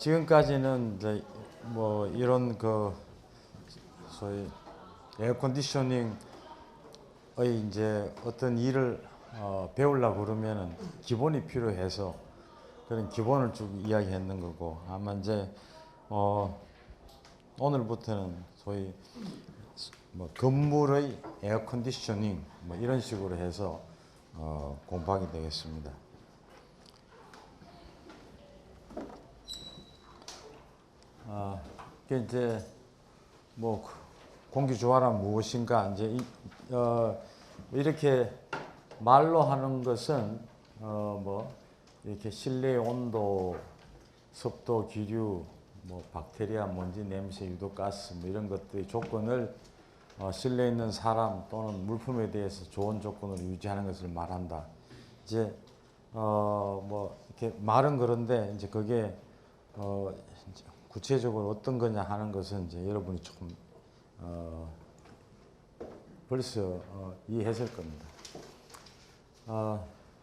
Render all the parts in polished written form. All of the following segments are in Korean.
지금까지는 이제 뭐 이런 그 소위 에어컨디셔닝의 이제 어떤 일을 배우려고 그러면은 기본이 필요해서 그런 기본을 쭉 이야기했는 거고, 아마 이제 오늘부터는 소위 뭐 건물의 에어컨디셔닝 뭐 이런 식으로 해서 공부하게 되겠습니다. 이제 뭐 공기 조화란 무엇인가, 이제 이렇게 말로 하는 것은 뭐 이렇게 실내의 온도, 습도, 기류, 뭐 박테리아, 먼지, 냄새, 유독가스 뭐 이런 것들의 조건을 실내에 있는 사람 또는 물품에 대해서 좋은 조건으로 유지하는 것을 말한다. 이제 뭐 이렇게 말은 그런데 이제 그게 이제 구체적으로 어떤 거냐 하는 것은 이제 여러분이 조금 벌써 이해했을 겁니다.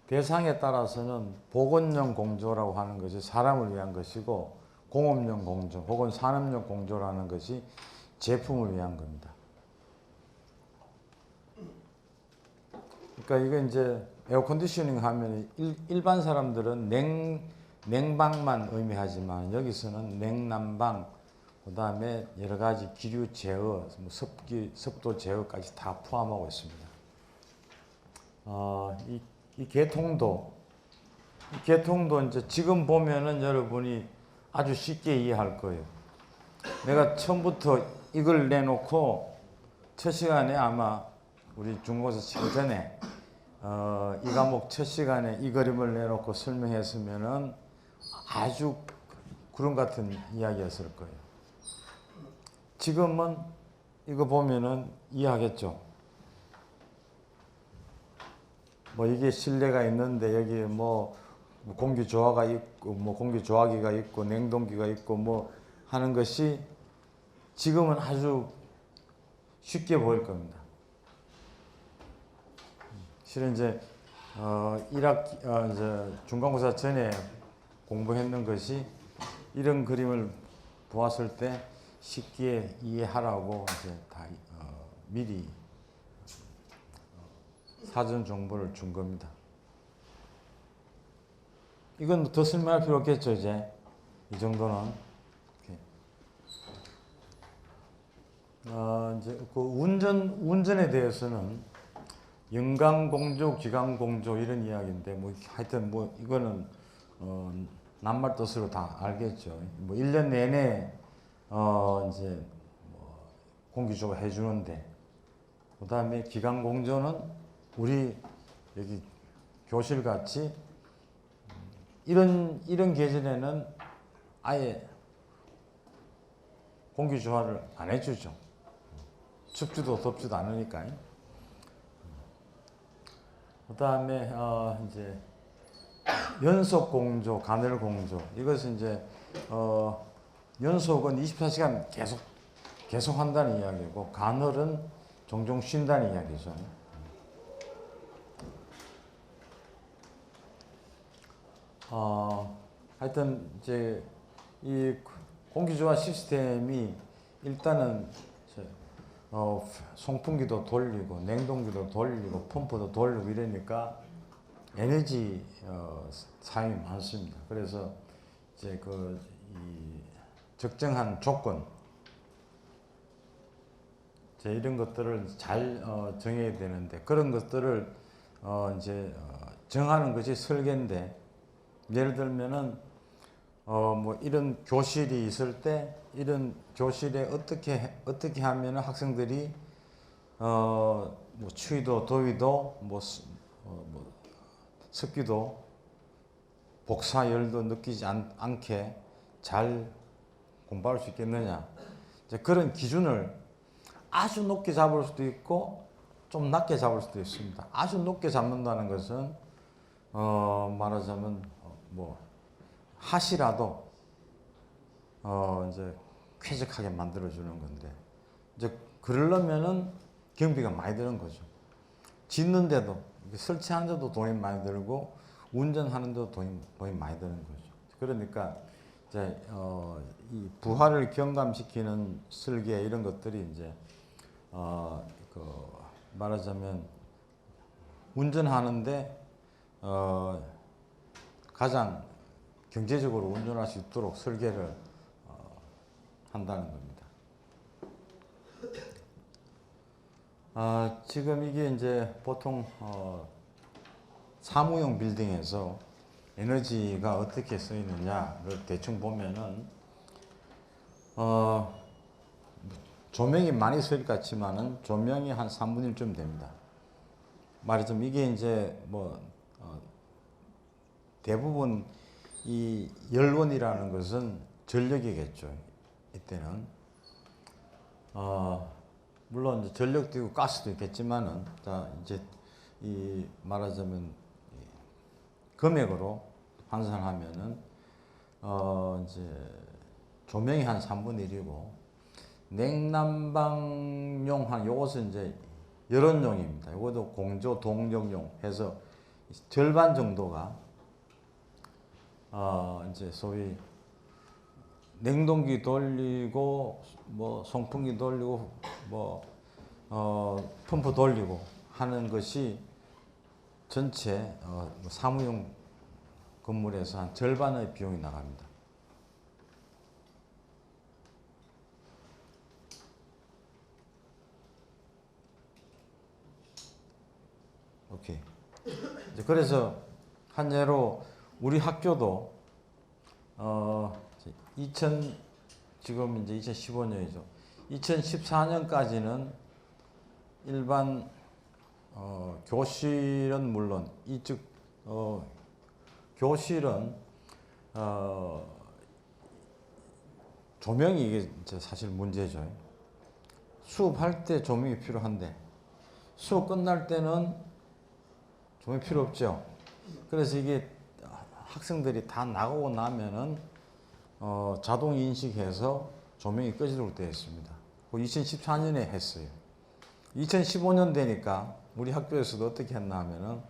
대상에 따라서는 보건용 공조라고 하는 것이 사람을 위한 것이고, 공업용 공조 혹은 산업용 공조라는 것이 제품을 위한 겁니다. 그러니까 이게 이제 에어컨디셔닝 하면 일반 사람들은 냉방만 의미하지만 여기서는 냉난방, 그 다음에 여러 가지 기류 제어, 뭐 습도 제어까지 다 포함하고 있습니다. 이 계통도 이제 지금 보면은 여러분이 아주 쉽게 이해할 거예요. 내가 처음부터 이걸 내놓고 첫 시간에 아마 우리 중고사 시험 전에 이 과목 첫 시간에 이 그림을 내놓고 설명했으면은 아주 구름 같은 이야기였을 거예요. 지금은 이거 보면은 이해하겠죠? 뭐 이게 실내가 있는데 여기 뭐 공기 조화가 있고 뭐 공기 조화기가 있고 냉동기가 있고 뭐 하는 것이 지금은 아주 쉽게 보일 겁니다. 실은 이제 1학기 이제 중간고사 전에 공부했는 것이 이런 그림을 보았을 때 쉽게 이해하라고 이제 다 미리 사전 정보를 준 겁니다. 이건 더 설명할 필요 없겠죠, 이제. 이 정도는. 이제 그 운전에 대해서는 연강공조, 기강공조 이런 이야기인데, 뭐 하여튼 뭐 이거는 낱말 뜻으로 다 알겠죠. 뭐 1년 내내 이제 뭐 공기조화 해주는데, 그 다음에 기강공조는 우리 여기 교실 같이 이런 계절에는 아예 공기 조화를 안 해주죠. 춥지도 덥지도 않으니까. 그 다음에 이제 연속 공조, 간헐 공조. 이것은 이제 연속은 24시간 계속 한다는 이야기고, 간헐은 종종 쉰다는 이야기죠. 하여튼 이제 이 공기조화 시스템이 일단은 송풍기도 돌리고 냉동기도 돌리고 펌프도 돌리고 이러니까 에너지 사용이 많습니다. 그래서 이제 이 적정한 조건 이런 것들을 잘 정해야 되는데, 그런 것들을 이제 정하는 것이 설계인데, 예를 들면은 뭐 이런 교실이 있을 때 이런 교실에 어떻게 하면은 학생들이 뭐 추위도 더위도 뭐 습기도 복사열도 느끼지 않게 잘 공부할 수 있겠느냐, 이제 그런 기준을 아주 높게 잡을 수도 있고 좀 낮게 잡을 수도 있습니다. 아주 높게 잡는다는 것은 말하자면 뭐 하시라도 이제 쾌적하게 만들어 주는 건데, 이제 그러려면은 경비가 많이 드는 거죠. 짓는데도, 설치하는데도 돈이 많이 들고 운전하는데도 돈이 많이 드는 거죠. 그러니까 이제 이 부하를 경감시키는 설계 이런 것들이 이제 그 말하자면 운전하는데 가장 경제적으로 운전할 수 있도록 설계를 한다는 겁니다. 지금 이게 이제 보통 사무용 빌딩에서 에너지가 어떻게 쓰이느냐를 대충 보면은 조명이 많이 쓰일 것 같지만은 조명이 한 3분의 1쯤 됩니다. 말하자면 이게 이제 뭐 대부분 이 열원이라는 것은 전력이겠죠. 이때는 물론 이제 전력도 있고 가스도 있겠지만은 자 이제 이 말하자면 금액으로 환산하면은 이제 조명이 한 3분의 1이고 냉난방용 한 요것은 이제 열원용입니다. 요것도 공조 동력용 해서 절반 정도가 이제 소위 냉동기 돌리고 뭐 송풍기 돌리고 뭐 펌프 돌리고 하는 것이 전체 사무용 건물에서 한 절반의 비용이 나갑니다. 오케이. 이제 그래서 한 예로 우리 학교도 지금 이제 2015년이죠. 2014년까지는 일반 교실은 물론 이쪽 교실은 조명이 이게 사실 문제죠. 수업할 때 조명이 필요한데 수업 끝날 때는 조명이 필요 없죠. 그래서 이게 학생들이 다 나가고 나면은 자동 인식해서 조명이 꺼지도록 되어 있습니다. 2014년에 했어요. 2015년 되니까 우리 학교에서도 어떻게 했나 하면은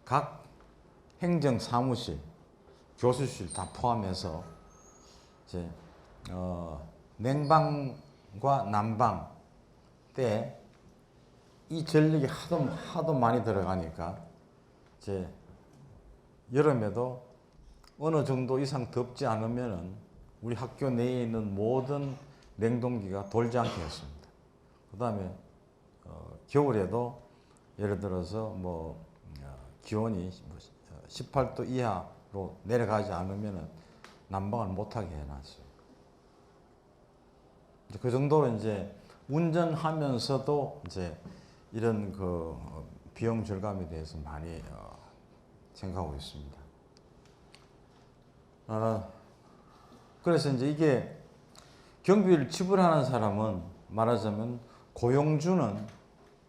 각 행정 사무실, 교수실 다 포함해서 이제 냉방과 난방 때 이 전력이 하도 많이 들어가니까 이제 여름에도 어느 정도 이상 덥지 않으면은 우리 학교 내에 있는 모든 냉동기가 돌지 않게 했습니다. 그 다음에 겨울에도 예를 들어서 뭐 기온이 18도 이하로 내려가지 않으면은 난방을 못하게 해놨어요. 그 정도로 이제 운전하면서도 이제 이런 그 비용 절감에 대해서 많이 생각하고 있습니다. 그래서 이제 이게 경비를 지불하는 사람은 말하자면 고용주는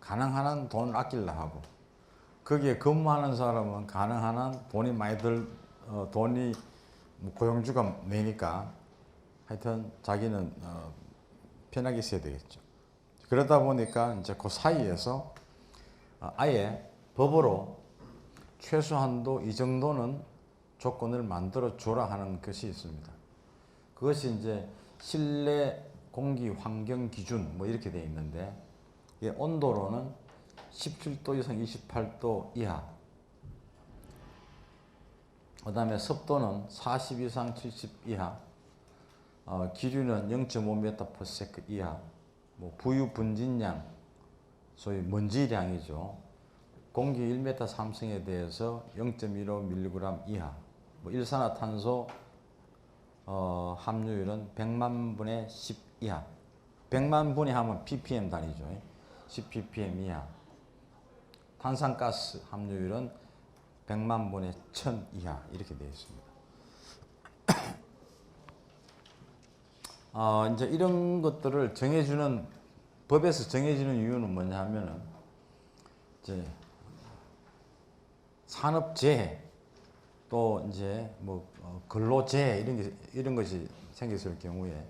가능한 한 돈을 아끼려 하고 거기에 근무하는 사람은 가능한 한 돈이 많이 돈이 고용주가 내니까 하여튼 자기는 편하게 써야 되겠죠. 그러다 보니까 이제 그 사이에서 아예 법으로 최소한도 이 정도는 조건을 만들어 줘라 하는 것이 있습니다. 그것이 이제 실내 공기 환경 기준 뭐 이렇게 되어 있는데 온도로는 17도 이상 28도 이하, 그 다음에 습도는 40 이상 70 이하, 기류는 0.5m/s 이하, 뭐 부유 분진량, 소위 먼지량이죠. 공기 1m 삼성에 대해서 0.15mg 이하, 뭐 일산화탄소 함유율은 100만 분의 10 이하, 100만 분위 하면 ppm 단위죠. 10ppm 이하, 탄산가스 함유율은 100만 분의 1000 이하 이렇게 되어 있습니다. 이제 이런 것들을 정해주는 법에서 정해지는 이유는 뭐냐 하면은 이제 산업재해 또 이제 뭐 근로재해 이런 것이 생겼을 경우에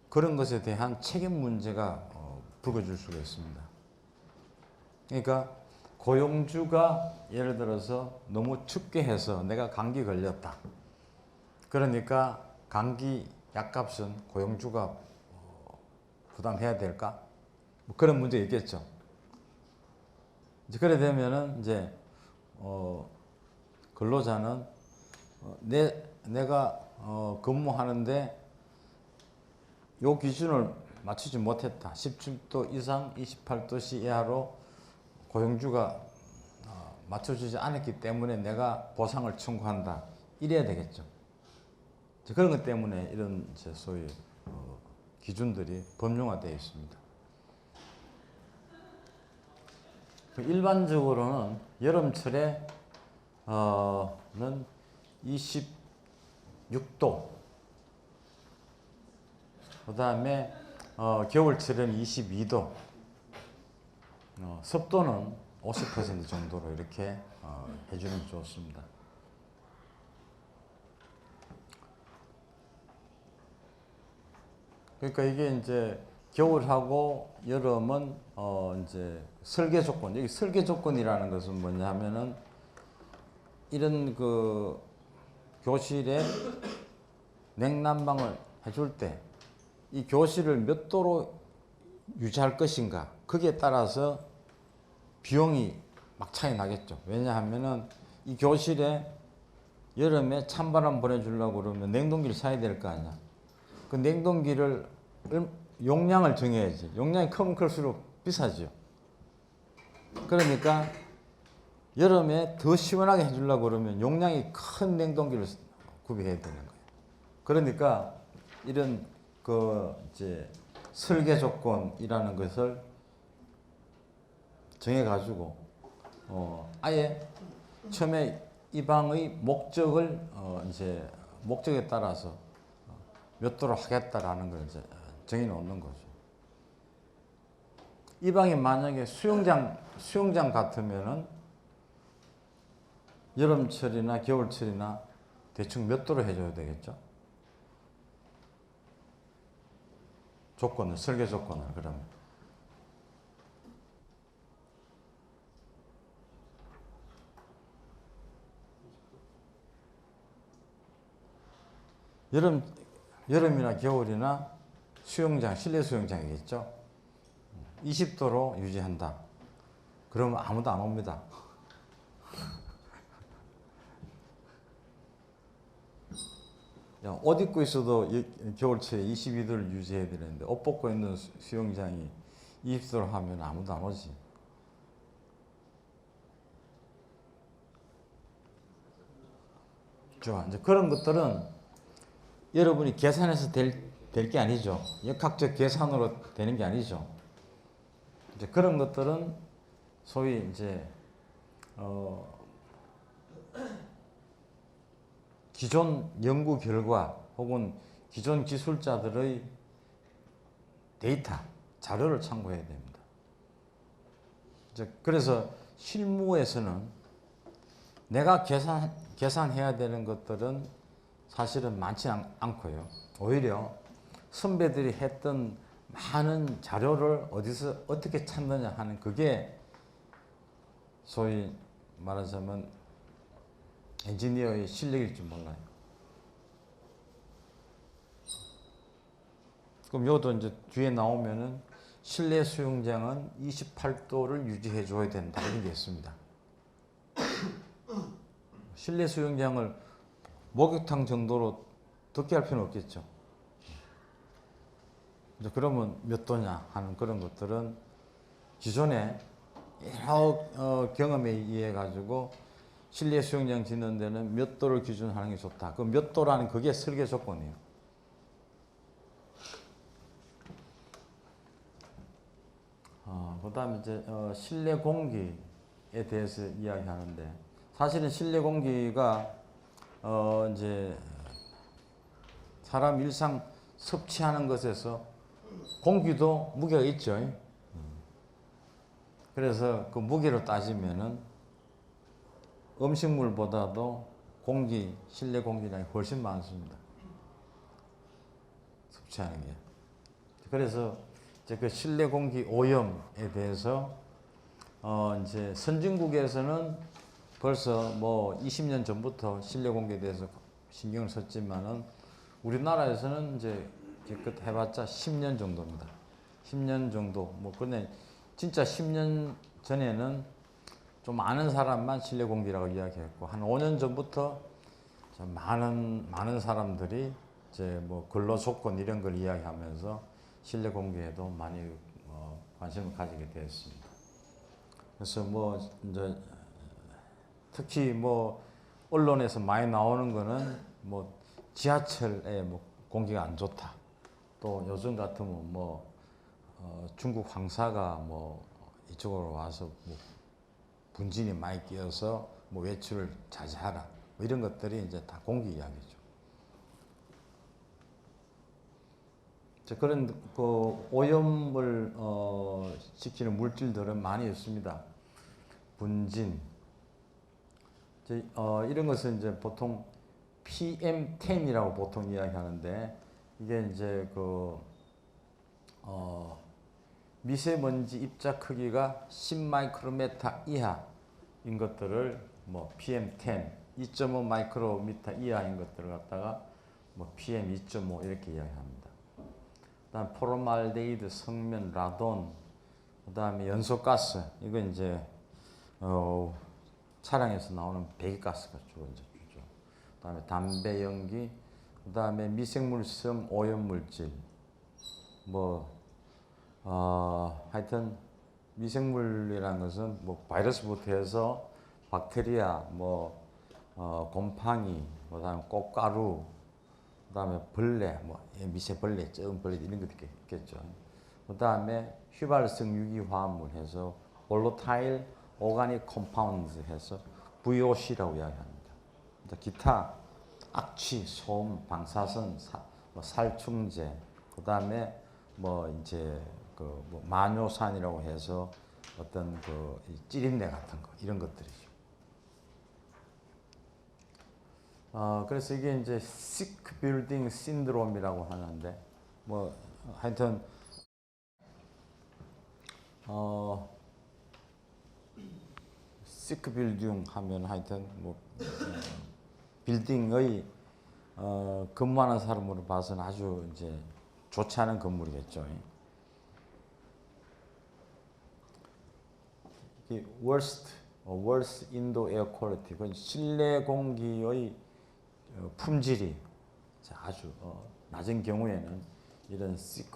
그런 것에 대한 책임 문제가 불거질 수가 있습니다. 그러니까 고용주가 예를 들어서 너무 춥게 해서 내가 감기 걸렸다. 그러니까 감기 약값은 고용주가 부담해야 될까? 뭐 그런 문제 있겠죠. 이제 그래 되면은 이제 근로자는 내가 근무하는데 요 기준을 맞추지 못했다. 17도 이상 28도씨 이하로 고용주가 맞춰주지 않았기 때문에 내가 보상을 청구한다. 이래야 되겠죠. 그런 것 때문에 이런 소위 기준들이 법령화되어 있습니다. 일반적으로는 여름철에 는 26도, 그 다음에 겨울철에는 22도, 습도는 50% 정도로 이렇게 해주면 좋습니다. 그러니까 이게 이제 겨울하고 여름은 이제 설계 조건, 여기 설계 조건이라는 것은 뭐냐 하면은 이런 그 교실에 냉난방을 해줄 때 이 교실을 몇 도로 유지할 것인가, 거기에 따라서 비용이 막 차이 나겠죠. 왜냐하면은 이 교실에 여름에 찬바람 보내주려고 그러면 냉동기를 사야 될 거 아니야. 그 냉동기를 용량을 정해야지. 용량이 크면 클수록 비싸죠. 그러니까 여름에 더 시원하게 해주려고 그러면 용량이 큰 냉동기를 구비해야 되는 거예요. 그러니까 이런 그 이제 설계 조건이라는 것을 정해가지고 아예 처음에 이 방의 목적을 이제 목적에 따라서 몇 도로 하겠다라는 걸 이제 정해 놓는 거죠. 이 방이 만약에 수영장 같으면은 여름철이나 겨울철이나 대충 몇 도로 해줘야 되겠죠? 조건을, 설계 조건을, 그러면. 여름이나 겨울이나 수영장, 실내 수영장이겠죠? 20도로 유지한다. 그러면 아무도 안 옵니다. 옷 입고 있어도 겨울철에 22도를 유지해야 되는데 옷 벗고 있는 수영장이 20도로 하면 아무도 안 오지. 좋아. 이제 그런 것들은 여러분이 계산해서 될 게 아니죠. 역학적 계산으로 되는 게 아니죠. 이제 그런 것들은 소위 이제 기존 연구 결과 혹은 기존 기술자들의 데이터, 자료를 참고해야 됩니다. 이제 그래서 실무에서는 내가 계산해야 되는 것들은 사실은 많지 않고요. 오히려 선배들이 했던 많은 자료를 어디서 어떻게 찾느냐 하는 그게 소위 말하자면 엔지니어의 실력일지 몰라요. 그럼 요도 이제 뒤에 나오면은 실내 수영장은 28도를 유지해 줘야 된다 이런 게 있습니다. 실내 수영장을 목욕탕 정도로 덥게 할 필요는 없겠죠. 이제 그러면 몇 도냐 하는 그런 것들은 기존에 여러 경험에 의해 가지고 실내 수영장 짓는 데는 몇 도를 기준하는 게 좋다. 그 몇 도라는 그게 설계 조건이에요. 그 다음에 이제 실내 공기에 대해서 이야기하는데 사실은 실내 공기가 이제 사람 일상 섭취하는 것에서 공기도 무게가 있죠. 그래서 그 무게로 따지면은 음식물보다도 실내 공기량이 훨씬 많습니다. 섭취하는 게. 그래서 이제 그 실내 공기 오염에 대해서 이제 선진국에서는 벌써 뭐 20년 전부터 실내 공기에 대해서 신경을 썼지만은 우리나라에서는 이제 기껏 해봤자 10년 정도입니다. 10년 정도. 뭐 근데 진짜 10년 전에는 좀 많은 사람만 실내 공기라고 이야기했고 한 5년 전부터 좀 많은 사람들이 이제 뭐 근로 조건 이런 걸 이야기하면서 실내 공기에도 많이 관심을 가지게 되었습니다. 그래서 뭐 이제 특히 뭐 언론에서 많이 나오는 거는 뭐 지하철에 뭐 공기가 안 좋다. 또 요즘 같으면 뭐 중국 황사가 뭐 이쪽으로 와서 뭐 분진이 많이 끼어서 뭐 외출을 자제하라. 뭐 이런 것들이 이제 다 공기 이야기죠. 그런 그 오염을 시키는 물질들은 많이 있습니다. 분진. 이런 것은 이제 보통 PM10이라고 보통 이야기하는데 이게 이제 그 미세먼지 입자 크기가 10마이크로미터 이하인 것들을 뭐 PM10, 2.5 마이크로미터 이하인 것들을 갖다가 뭐 PM2.5 이렇게 이야기합니다. 그다음 포르말데히드, 성면, 라돈, 그다음에 연소가스 이건 이제 차량에서 나오는 배기가스가 주로 이제 주죠. 그다음에 담배 연기, 그다음에 미생물성 오염물질, 뭐 하여튼 미생물이라는 것은 뭐 바이러스부터 해서 박테리아, 뭐 곰팡이, 그다음에 꽃가루, 그다음에 벌레, 뭐 미세벌레, 적은 벌레 이런 것도 있겠죠. 그다음에 휘발성 유기화합물 해서 볼로타일 오가닉 컴파운드 해서 VOC라고 이야기합니다. 기타 악취, 소음, 방사선, 뭐 살충제, 그다음에 뭐 이제 뭐 마뇨산이라고 해서 어떤 그 찌린내 같은 거 이런 것들이죠. 그래서 이게 이제 sick building syndrome이라고 하는데 뭐 하여튼 sick building 하면 하여튼 뭐 빌딩의 근무하는 사람으로 봐서는 아주 이제 좋지 않은 건물이겠죠. worst indoor air quality, 그건 실내 공기의 품질이 아주 낮은 경우에는 이런 sick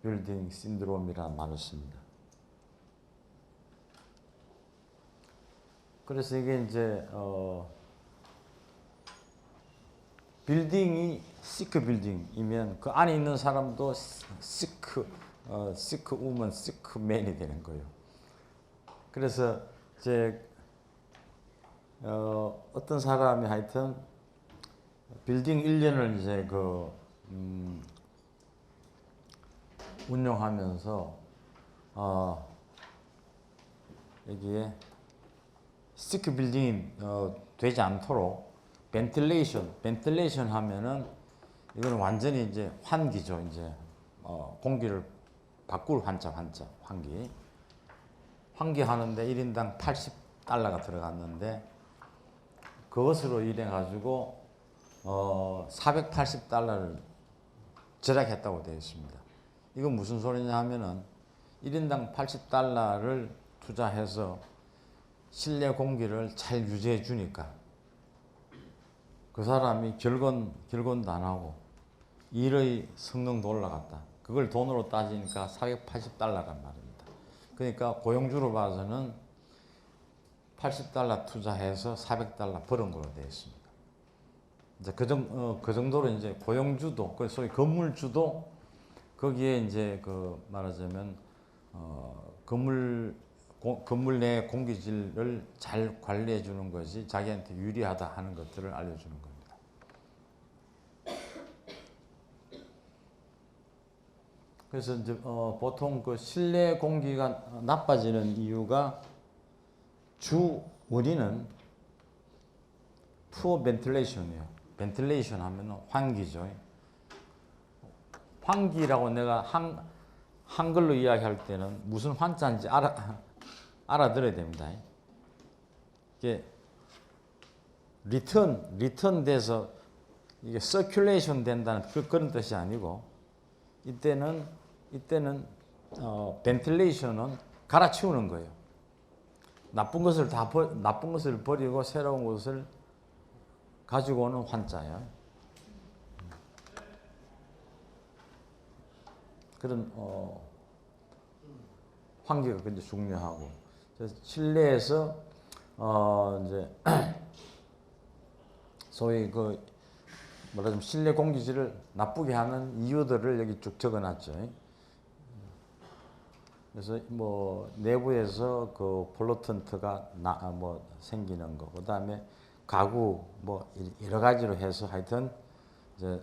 building syndrome이라는 말을 씁니다. 그래서 이게 이제 빌딩이 sick 빌딩이면 그 안에 있는 사람도 sick woman, sick man이 되는 거예요. 그래서 이제 어떤 사람이 하여튼 빌딩 1년을 이제 운영하면서 여기에 시크 빌딩이 되지 않도록 벤틸레이션 하면은 이거는 완전히 이제 환기죠. 이제 공기를 바꿀 환자 환기하는데 1인당 $80가 들어갔는데 그것으로 인해 가지고 $480를 절약했다고 되어 있습니다. 이건 무슨 소리냐 하면은 1인당 $80를 투자해서 실내 공기를 잘 유지해 주니까 그 사람이 결건도 안 하고 일의 성능도 올라갔다. 그걸 돈으로 따지니까 $480란 말입니다. 그러니까 고용주로 봐서는 $80 투자해서 $400 벌은 걸로 되어 있습니다. 이제 그 정도로 이제 고용주도, 소위 건물주도 거기에 이제 말하자면 건물 내 공기질을 잘 관리해 주는 것이 자기한테 유리하다 하는 것들을 알려주는 겁니다. 그래서 이제 보통 그 실내 공기가 나빠지는 이유가 주 원인은 poor ventilation이에요. ventilation 하면은 환기죠. 환기라고 내가 한글로 이야기할 때는 무슨 환자인지 알아들어야 됩니다. 이게 리턴 돼서 이게 서큘레이션 된다는 그런 뜻이 아니고 이때는 벤틸레이션은 갈아치우는 거예요. 나쁜 것을 버리고 새로운 것을 가지고 오는 환자예요. 그런 환기가 굉장히 중요하고 그래서 실내에서 이제 소위 그 뭐라좀 실내 공기질을 나쁘게 하는 이유들을 여기 쭉 적어놨죠. 그래서 뭐 내부에서 그 폴루턴트가 뭐 생기는 거, 그다음에 가구 뭐 여러 가지로 해서 하여튼 이제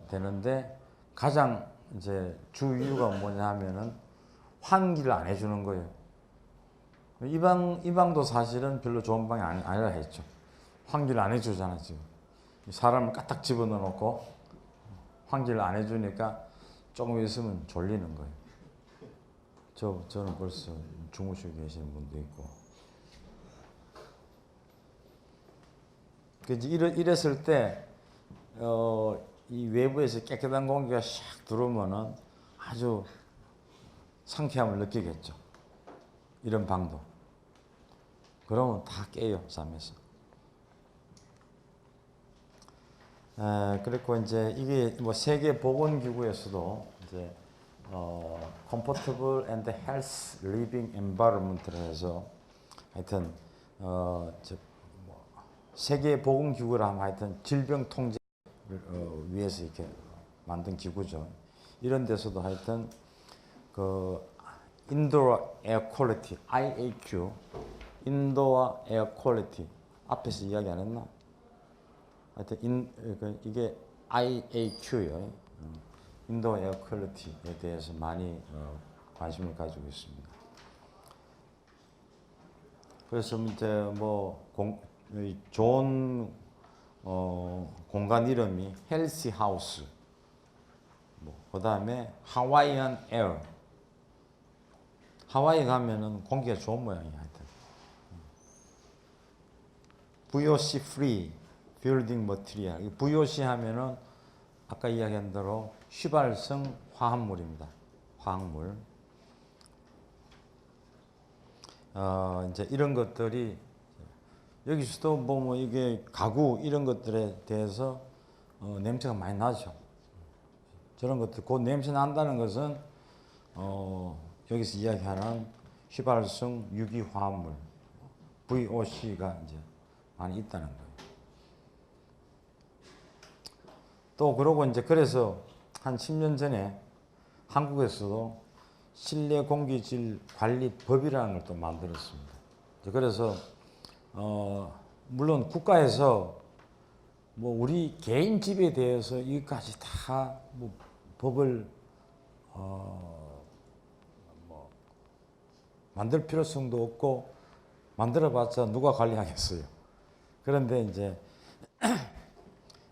되는데 가장 이제 주 이유가 뭐냐 하면은 환기를 안 해주는 거예요. 이 방도 사실은 별로 좋은 방이 아니라 했죠. 환기를 안 해주잖아 지금. 사람을 까딱 집어넣어 놓고 환기를 안 해주니까 조금 있으면 졸리는 거예요. 저는 벌써 주무시고 계시는 분도 있고. 이랬을 때, 이 외부에서 깨끗한 공기가 샥 들어오면은 아주 상쾌함을 느끼겠죠. 이런 방도. 그러면 다 깨요, 잠에서. 그리고 이제 이게 뭐 세계 보건기구에서도 이제 comfortable and health living environment를 해서 하여튼 뭐 세계 보건기구라 하면 하여튼 질병 통제를 위해서 이렇게 만든 기구죠. 이런 데서도 하여튼 그 indoor air quality IAQ indoor air quality 앞에서 이야기 안 했나? 하여튼 이게 IAQ요. 인도 에어 퀄리티에 대해서 많이 관심을 가지고 있습니다. 그래서 이제 뭐 좋은 공간 이름이 헬시 하우스, 뭐 그다음에 하와이안 에어. 하와이 가면은 공기가 좋은 모양이야. 하여튼 VOC free building material. VOC 하면은 아까 이야기한 대로 휘발성 화합물입니다. 화학물. 이제 이런 것들이 여기서도 뭐 이게 가구 이런 것들에 대해서 냄새가 많이 나죠. 저런 것들 그 냄새 난다는 것은 여기서 이야기하는 휘발성 유기화합물 VOC가 이제 많이 있다는 거예요. 또 그러고 이제 그래서 한 10년 전에 한국에서도 실내 공기질 관리 법이라는 걸 또 만들었습니다. 그래서 물론 국가에서 뭐 우리 개인 집에 대해서 이것까지 다 뭐 법을 뭐 만들 필요성도 없고 만들어봤자 누가 관리하겠어요. 그런데 이제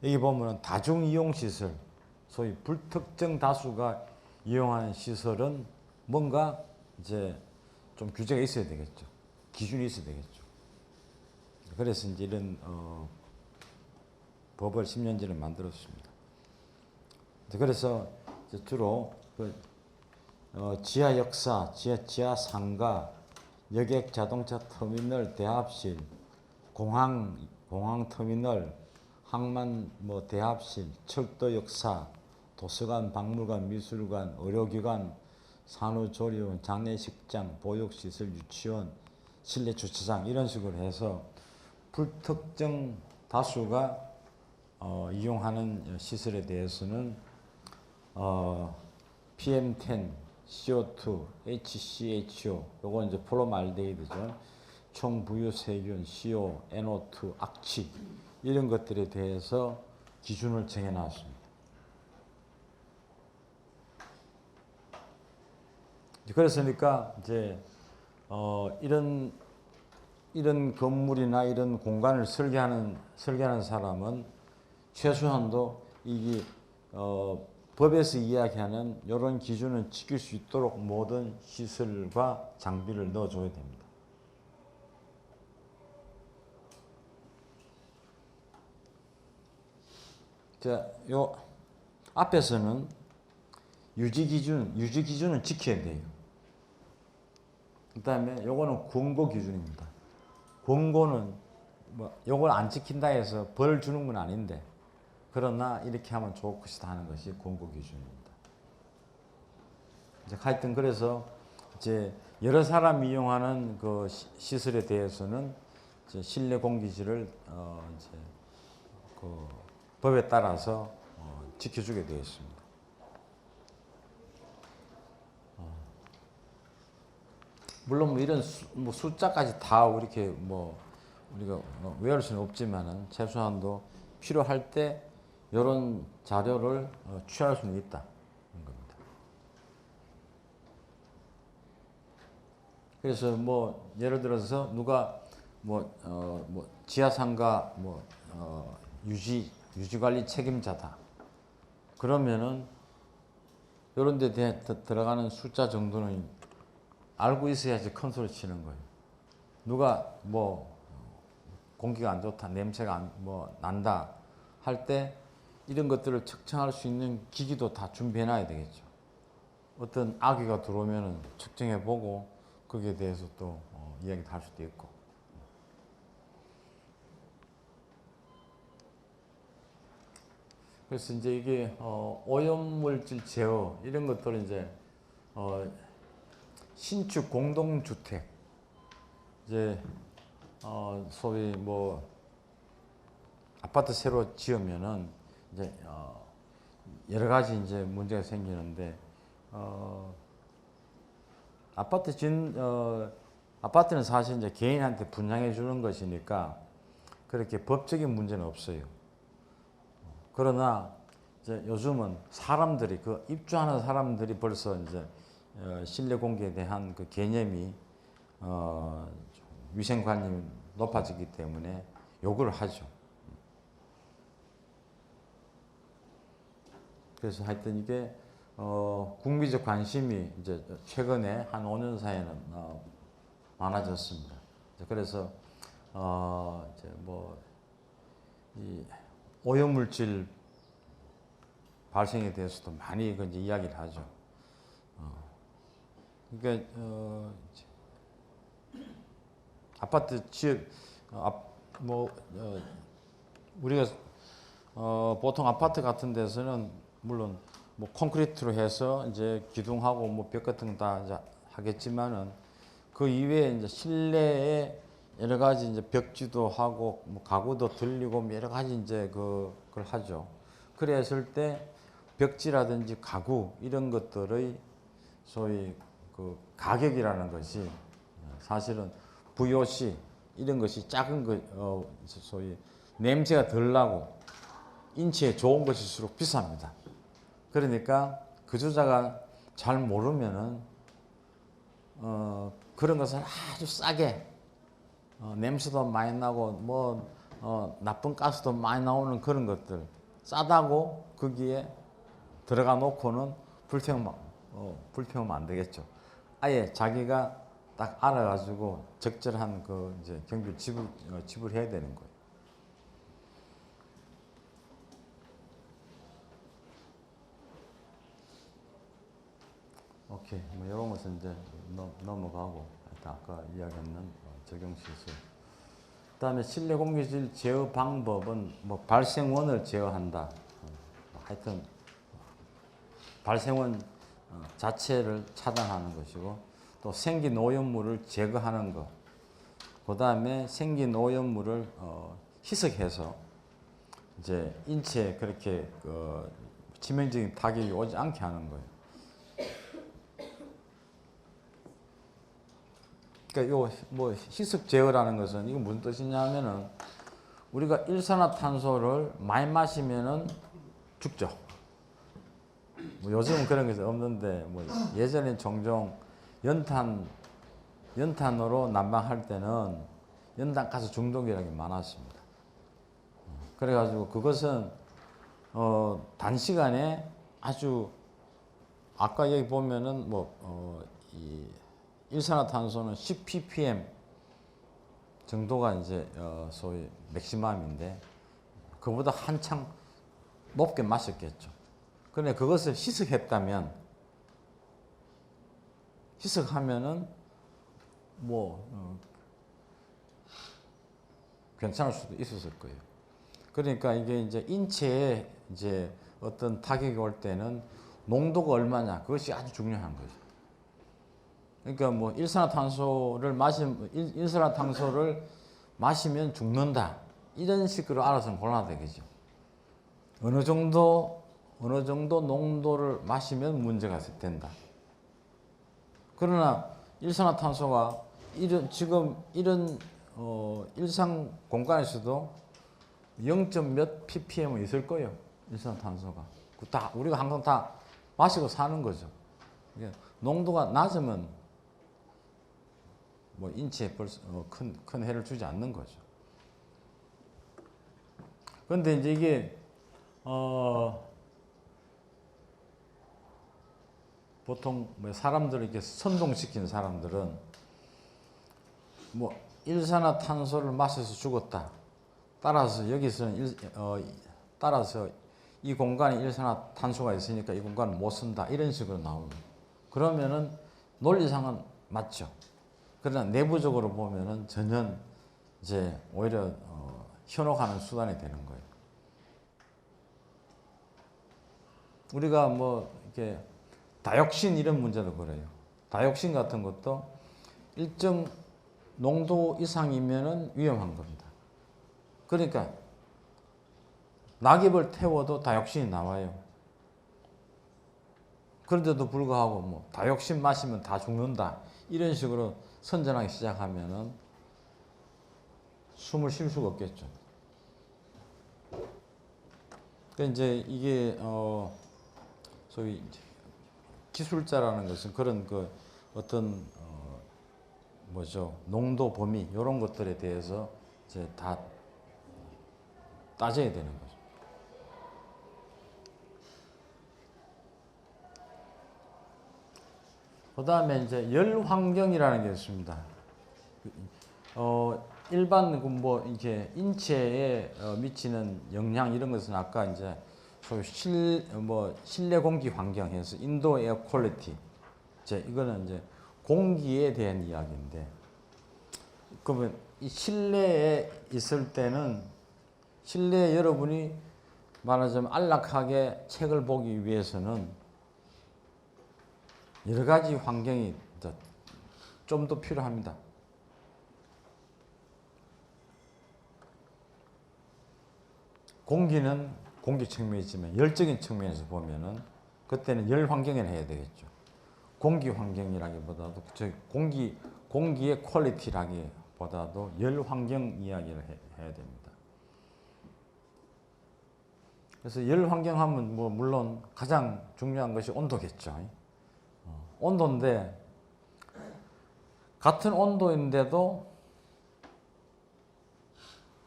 여기 보면은 다중이용시설, 소위 불특정 다수가 이용하는 시설은 뭔가 이제 좀 규제가 있어야 되겠죠. 기준이 있어야 되겠죠. 그래서 이제 이런 법을 10년 전에 만들었습니다. 그래서 이제 주로 그 지하 역사, 지하 상가, 여객 자동차 터미널, 대합실, 공항 터미널, 항만 뭐 대합실, 철도 역사, 도서관, 박물관, 미술관, 의료기관, 산후조리원, 장례식장, 보육시설, 유치원, 실내 주차장 이런 식으로 해서 불특정 다수가 이용하는 시설에 대해서는 PM10, CO2, HCHO, 요거 이제 포름알데히드죠. 총부유세균, CO, NO2, 악취 이런 것들에 대해서 기준을 정해 놨습니다. 그랬으니까 이제 이런 건물이나 이런 공간을 설계하는 사람은 최소한도 이게 법에서 이야기하는 이런 기준을 지킬 수 있도록 모든 시설과 장비를 넣어줘야 됩니다. 요 앞에서는 유지 기준은 지켜야 돼요. 그다음에 요거는 권고 기준입니다. 권고는 뭐 요걸 안 지킨다 해서 벌 주는 건 아닌데, 그러나 이렇게 하면 좋을 것이다 하는 것이 권고 기준입니다. 이제 하여튼 그래서 이제 여러 사람이 이용하는 그 시설에 대해서는 이제 실내 공기질을 이제 그 법에 따라서 지켜주게 되어 있습니다. 물론 뭐 이런 뭐 숫자까지 다 이렇게 뭐 우리가 외울 수는 없지만은 최소한도 필요할 때 이런 자료를 취할 수는 있다. 겁니다. 그래서 뭐 예를 들어서 누가 뭐 지하상가 유지관리 책임자다. 그러면은 이런 데 들어가는 숫자 정도는 알고 있어야지 큰 소리 치는 거예요. 누가 뭐 공기가 안 좋다, 냄새가 난다 할 때 이런 것들을 측정할 수 있는 기기도 다 준비해 놔야 되겠죠. 어떤 악의가 들어오면은 측정해 보고 거기에 대해서 또 이야기도 할 수도 있고. 그래서 이제 이게 오염물질 제어 이런 것들은 이제 신축 공동주택 이제 소위 뭐 아파트 새로 지으면은 이제 여러 가지 이제 문제가 생기는데 아파트는 사실 이제 개인한테 분양해 주는 것이니까 그렇게 법적인 문제는 없어요. 그러나 이제 요즘은 사람들이 그 입주하는 사람들이 벌써 이제 실내 공기에 대한 그 개념이 위생관념이 높아지기 때문에 요구를 하죠. 그래서 하여튼 이게 국민적 관심이 이제 최근에 한 5년 사이에는 많아졌습니다. 그래서 이제 뭐 이 오염물질 발생에 대해서도 많이 이제 이야기를 하죠. 그러니까 아파트 지역 우리가 보통 아파트 같은 데서는 물론 뭐 콘크리트로 해서 이제 기둥하고 뭐 벽 같은 거 다 하겠지만은 그 이외에 이제 실내에 여러 가지 이제 벽지도 하고 뭐 가구도 들리고 뭐 여러 가지 이제 그걸 하죠. 그랬을 때 벽지라든지 가구 이런 것들의 소위 그 가격이라는 것이 사실은 VOC 이런 것이 작은 거 소위 냄새가 덜 나고 인체에 좋은 것일수록 비쌉니다. 그러니까 거주자가 잘 모르면은 그런 것을 아주 싸게 냄새도 많이 나고 뭐 나쁜 가스도 많이 나오는 그런 것들 싸다고 거기에 들어가 놓고는 불평하면 안 되겠죠. 아예 자기가 딱 알아가지고 적절한 그 이제 경비를 지불해야 되는 거예요. 오케이, 뭐 이런 것은 이제 넘어가고 아까 이야기했는 적용시설. 그다음에 실내 공기질 제어 방법은 뭐 발생원을 제어한다. 하여튼 발생원 자체를 차단하는 것이고 또 생긴 오염물을 제거하는 것. 그다음에 생긴 오염물을 희석해서 이제 인체에 그렇게 치명적인 타격이 오지 않게 하는 거예요. 그러니까 요 뭐 희석 제어라는 것은 이거 무슨 뜻이냐면은 우리가 일산화탄소를 많이 마시면은 죽죠. 뭐 요즘은 그런 게 없는데 뭐 예전엔 종종 연탄으로 난방할 때는 연탄가스 중독이라는 게 많았습니다. 그래가지고 그것은 단시간에 아주 아까 여기 보면은 이 일산화탄소는 10ppm 정도가 이제 소위 맥시멈인데 그보다 한창 높게 마셨겠죠. 그런데 그것을 희석하면은 뭐 괜찮을 수도 있었을 거예요. 그러니까 이게 이제 인체에 이제 어떤 타격이 올 때는 농도가 얼마냐, 그것이 아주 중요한 거죠. 그러니까 뭐 일산화탄소를 마시면 죽는다, 이런 식으로 알아서는 곤란하겠죠. 어느 정도 농도를 마시면 문제가 된다. 그러나 일산화탄소가 지금 이런 일상 공간에서도 0. 몇 ppm은 있을 거예요. 일산화탄소가. 다 우리가 항상 다 마시고 사는 거죠. 농도가 낮으면 뭐 인체에 벌써 큰 해를 주지 않는 거죠. 그런데 이제 이게 보통 뭐 사람들을 이렇게 선동시킨 사람들은 뭐 일산화탄소를 마셔서 죽었다, 따라서 여기서는 따라서 이 공간에 일산화탄소가 있으니까 이 공간은 못 쓴다, 이런 식으로 나옵니다. 그러면은 논리상은 맞죠. 그러나 내부적으로 보면은 전혀 이제 오히려 현혹하는 수단이 되는 거예요. 우리가 뭐 이렇게 다육신 이런 문제도 그래요. 다육신 같은 것도 일정 농도 이상이면은 위험한 겁니다. 그러니까 낙엽을 태워도 다육신이 나와요. 그런데도 불구하고 뭐 다육신 마시면 다 죽는다, 이런 식으로 선전하기 시작하면은 숨을 쉴 수가 없겠죠. 그러니까 이제 이게 소위 기술자라는 것은 그런 그 어떤 농도 범위 이런 것들에 대해서 이제 다 따져야 되는 거죠. 그 다음에 이제 열 환경이라는 게 있습니다. 일반 뭐 이렇게 인체에 미치는 영향 이런 것은 아까 이제 소위 실내 공기 환경에서 인도 에어 퀄리티, 이거는 이제 공기에 대한 이야기인데, 그러면 이 실내에 있을 때는 실내에 여러분이 말하자면 안락하게 책을 보기 위해서는 여러 가지 환경이 좀 더 필요합니다. 공기는 공기 측면이지만 열적인 측면에서 보면은 그때는 열 환경을 해야 되겠죠. 공기 환경이라기보다도 공기의 퀄리티라기보다도 열 환경 이야기를 해야 됩니다. 그래서 열 환경 하면 뭐 물론 가장 중요한 것이 온도겠죠. 온도인데 같은 온도인데도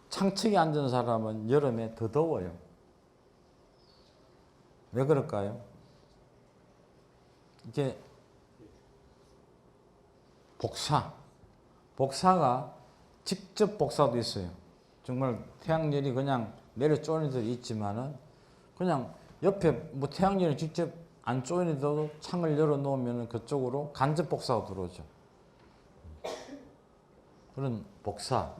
창측에 앉은 사람은 여름에 더 더워요. 왜 그럴까요? 이게 복사가 직접 복사도 있어요. 정말 태양열이 그냥 내려 쪼이는 데도 있지만은 그냥 옆에 뭐 태양열이 직접 안 쪼이는데도 창을 열어 놓으면 그쪽으로 간접 복사가 들어오죠. 그런 복사.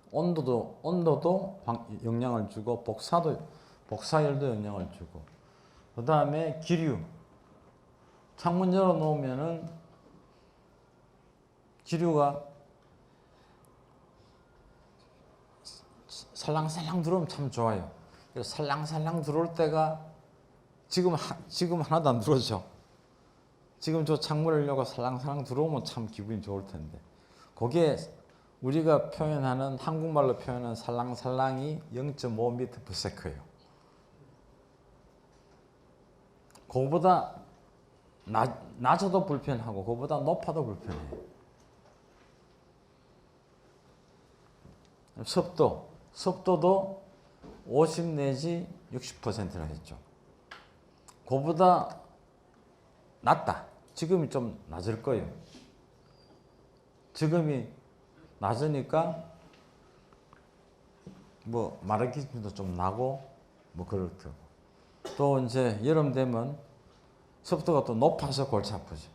온도도 영향을 주고 복사열도 영향을 주고, 그 다음에 기류. 창문 열어 놓으면은 기류가 살랑살랑 들어오면 참 좋아요. 그래서 살랑살랑 들어올 때가 지금 하나도 안 들어오죠. 지금 저 창문을 열고 살랑살랑 들어오면 참 기분이 좋을 텐데, 거기에 우리가 표현하는, 한국말로 표현하는 살랑살랑이 0.5m/s예요. 그거보다 낮아도 불편하고 그거보다 높아도 불편해요. 습도도 50 내지 60%라 했죠. 그거보다 낮다. 지금이 좀 낮을 거예요. 지금이 낮으니까 뭐 마른 기침도 좀 나고 뭐 그렇더라고. 또 이제 여름 되면 습도가 또 높아서 골치 아프죠.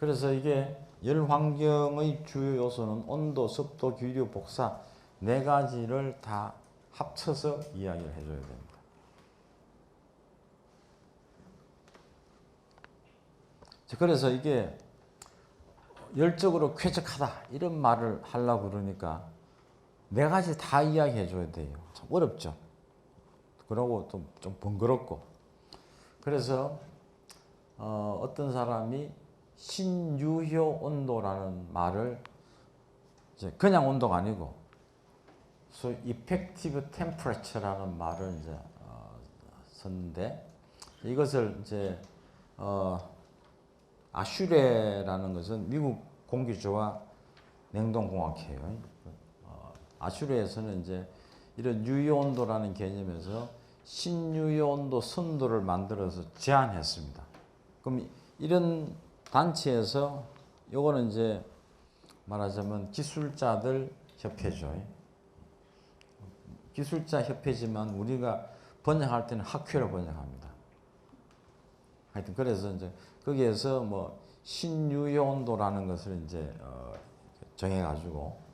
그래서 이게 열 환경의 주요 요소는 온도, 습도, 기류, 복사 네 가지를 다 합쳐서 이야기를 해줘야 됩니다. 그래서 이게 열적으로 쾌적하다 이런 말을 하려고 그러니까 네 가지 다 이야기해 줘야 돼요. 참 어렵죠. 그러고 좀 번거롭고. 그래서 어떤 사람이 신유효 온도라는 말을 이제 그냥 온도가 아니고 소위 effective temperature라는 말을 이제 썼는데 이것을 이제 아슈레라는 것은 미국 공기조화 냉동공학회예요. 아슈레에서는 이제 이런 유효 온도라는 개념에서 신유효 온도 선도를 만들어서 제안했습니다. 그럼 이런 단체에서 요거는 이제 말하자면 기술자들 협회죠. 기술자 협회지만 우리가 번역할 때는 학회로 번역합니다. 하여튼 그래서 이제 거기에서 뭐 신유효 온도라는 것을 이제 정해가지고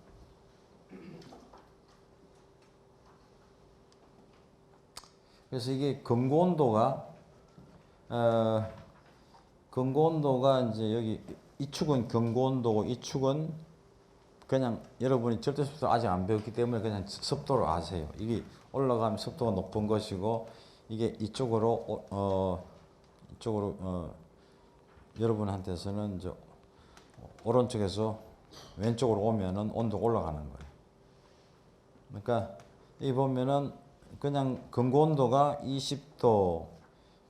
그래서 이게 근고 온도가 이제 여기 이 축은 근고 온도고 이 축은 그냥 여러분이 절대 습도 아직 안 배웠기 때문에 그냥 습도를 아세요. 이게 올라가면 습도가 높은 것이고 이게 이쪽으로 여러분한테서는 이제 오른쪽에서 왼쪽으로 오면은 온도가 올라가는 거예요. 그러니까 이 보면은 그냥 근고 온도가 20도,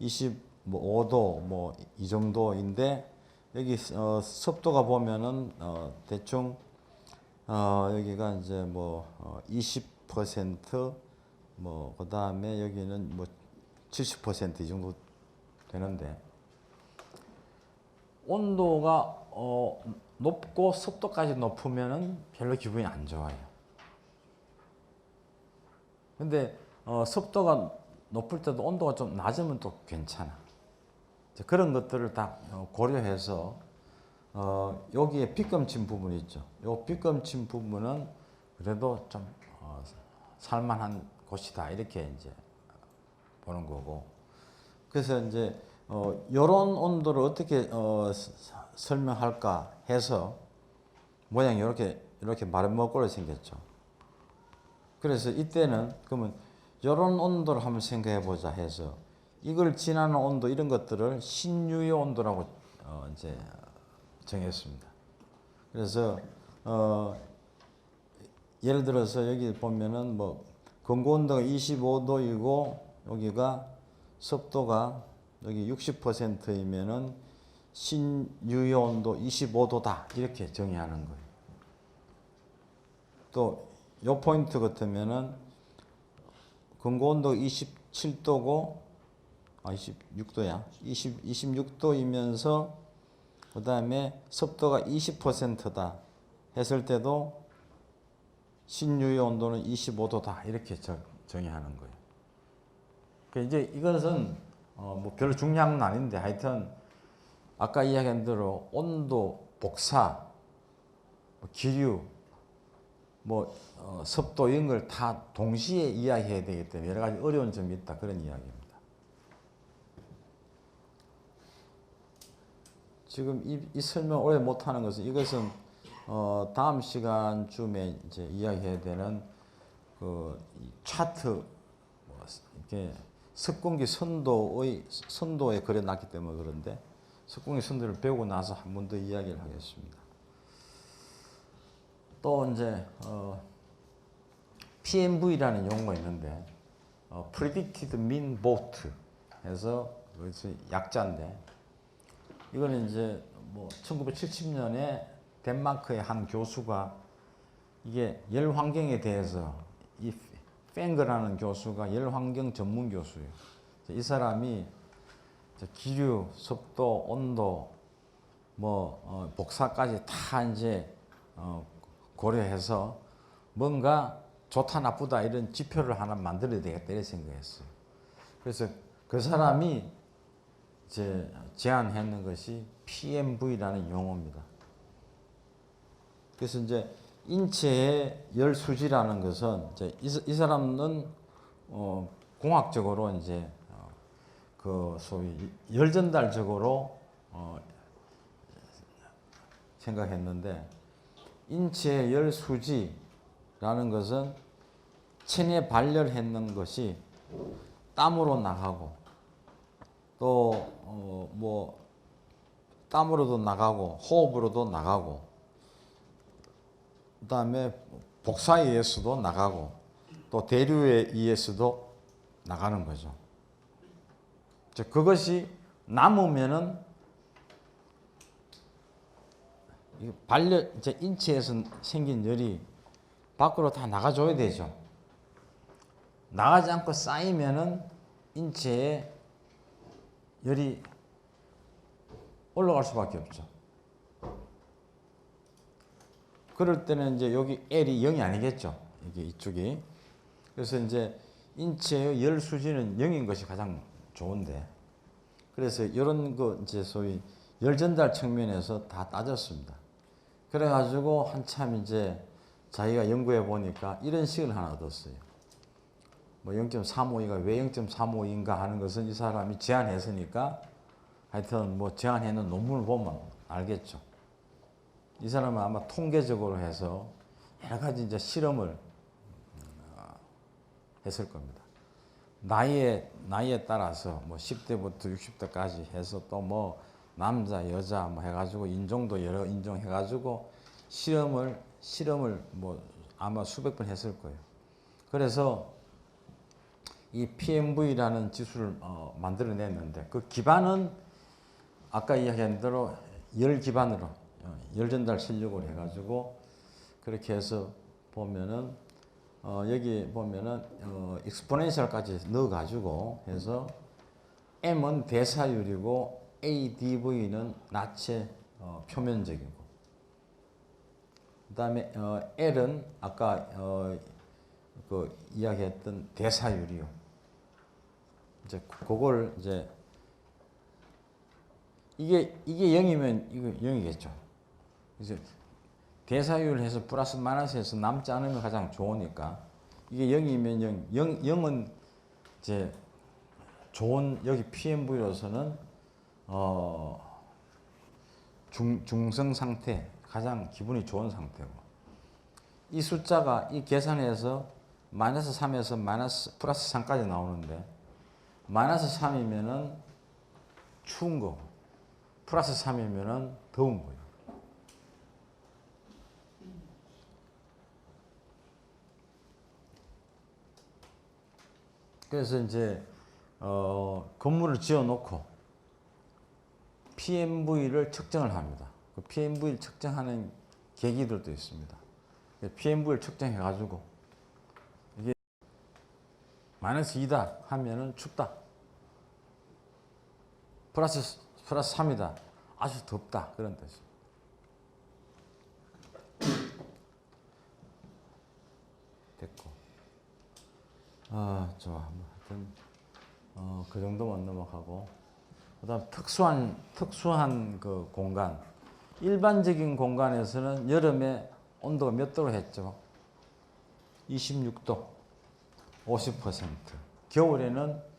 25도 뭐 이 정도인데 여기 습도가 보면은 대충 여기가 이제 뭐 20% 뭐 그다음에 여기는 뭐 70% 이 정도 되는데 온도가 높고 습도까지 높으면은 별로 기분이 안 좋아요. 근데 습도가 높을 때도 온도가 좀 낮으면 또 괜찮아. 그런 것들을 다 고려해서 여기에 빗금친 부분이 있죠. 요 빗금친 부분은 그래도 좀 살만한 곳이다 이렇게 이제 보는 거고. 그래서 이제 요런 온도를 어떻게 설명할까 해서 모양이 이렇게 마름먹고로 생겼죠. 그래서 이때는 그러면 요런 온도를 한번 생각해 보자 해서 이걸 지나는 온도 이런 것들을 신유효 온도라고 이제 정했습니다. 그래서 예를 들어서 여기 보면은 뭐 근고 온도가 25도이고 여기가 습도가 여기 60%이면은 신유효 온도 25도다 이렇게 정의하는 거예요. 또 요 포인트 같으면은 근고 온도가 27도고 26도야. 26도이면서 그 다음에 습도가 20%다 했을 때도 신유효 온도는 25도다 이렇게 정의하는 거예요. 그러니까 이제 이것은 뭐 별로 중요한 건 아닌데 하여튼 아까 이야기한 대로 온도, 복사, 기류, 뭐 습도 이런 걸 다 동시에 이야기해야 되기 때문에 여러 가지 어려운 점이 있다 그런 이야기입니다. 지금 이 설명 오래 못하는 것은 이것은 다음 시간쯤에 이제 이야기해야 되는 그 차트 뭐 이렇게 석공기 선도에 그려놨기 때문에 그런데 석공기 선도를 배우고 나서 한 번 더 이야기를 하겠습니다. 또 이제 PMV라는 용어가 있는데 Predicted Mean Vote 해서 그것이 약자인데 이거는 이제 뭐 1970년에 덴마크의 한 교수가 이게 열 환경에 대해서 이 팽거라는 교수가 열 환경 전문 교수예요. 이 사람이 기류, 습도, 온도, 복사까지 다 이제 고려해서 뭔가 좋다 나쁘다 이런 지표를 하나 만들어야 되겠다 이런 생각했어요. 그래서 그 사람이 이제 제안했는 것이 PMV라는 용어입니다. 그래서 이제 인체의 열 수지라는 것은 이제 이 사람은 공학적으로 이제 그 소위 열 전달적으로 생각했는데 인체의 열 수지라는 것은 체내 발열했는 것이 땀으로 나가고 또 뭐 땀으로도 나가고 호흡으로도 나가고 그다음에 복사에 의해서도 나가고 또 대류에 의해서도 나가는 거죠. 그것이 남으면은 발열 이제 인체에서 생긴 열이 밖으로 다 나가줘야 되죠. 나가지 않고 쌓이면은 인체에 열이 올라갈 수밖에 없죠. 그럴 때는 이제 여기 L이 0이 아니겠죠. 이게 이쪽이. 그래서 이제 인체의 열 수지는 0인 것이 가장 좋은데. 그래서 이런 거 이제 소위 열 전달 측면에서 다 따졌습니다. 그래가지고 한참 이제 자기가 연구해 보니까 이런 식을 하나 얻었어요. 뭐 0.352가 왜 0.352인가 하는 것은 이 사람이 제안했으니까 하여튼 뭐 제안해놓은 논문을 보면 알겠죠. 이 사람은 아마 통계적으로 해서 여러 가지 이제 실험을 했을 겁니다. 나이에 따라서 뭐 10대부터 60대까지 해서 또 뭐 남자, 여자 뭐 해가지고 인종도 여러 인종 해가지고 실험을 뭐 아마 수백 번 했을 거예요. 그래서 이 PMV라는 지수를 만들어냈는데 그 기반은 아까 이야기한 대로 열 기반으로 열 전달 실력을 해가지고 그렇게 해서 보면은 여기 보면은 익스포넨셜까지 넣어가지고 해서 M은 대사율이고 ADV는 나체 표면적이고 그다음에 L은 아까 그 이야기했던 대사율이요. 이제 그걸 이제 이게 0이면 이거 0이겠죠. 그래서 대사율 해서 플러스 마이너스해서 남지 않으면 가장 좋으니까 이게 0이면 0은 이제 좋은 여기 PMV로서는 중성 상태 가장 기분이 좋은 상태고 이 숫자가 이 계산해서 마이너스 3에서 플러스 3까지 나오는데 마이너스 3이면은 추운 거고 플러스 3이면은 더운 거예요. 그래서 이제 건물을 지어 놓고 PMV를 측정을 합니다. 그 PMV를 측정하는 계기들도 있습니다. PMV를 측정해 가지고 이게 마이너스 2다 하면은 춥다. 플러스 3이다. 아주 덥다. 그런 뜻이에요. 됐고. 좋아. 하여튼, 그 정도만 넘어가고. 그 다음 특수한 그 공간. 일반적인 공간에서는 여름에 온도가 몇 도로 했죠? 26도, 50%. 겨울에는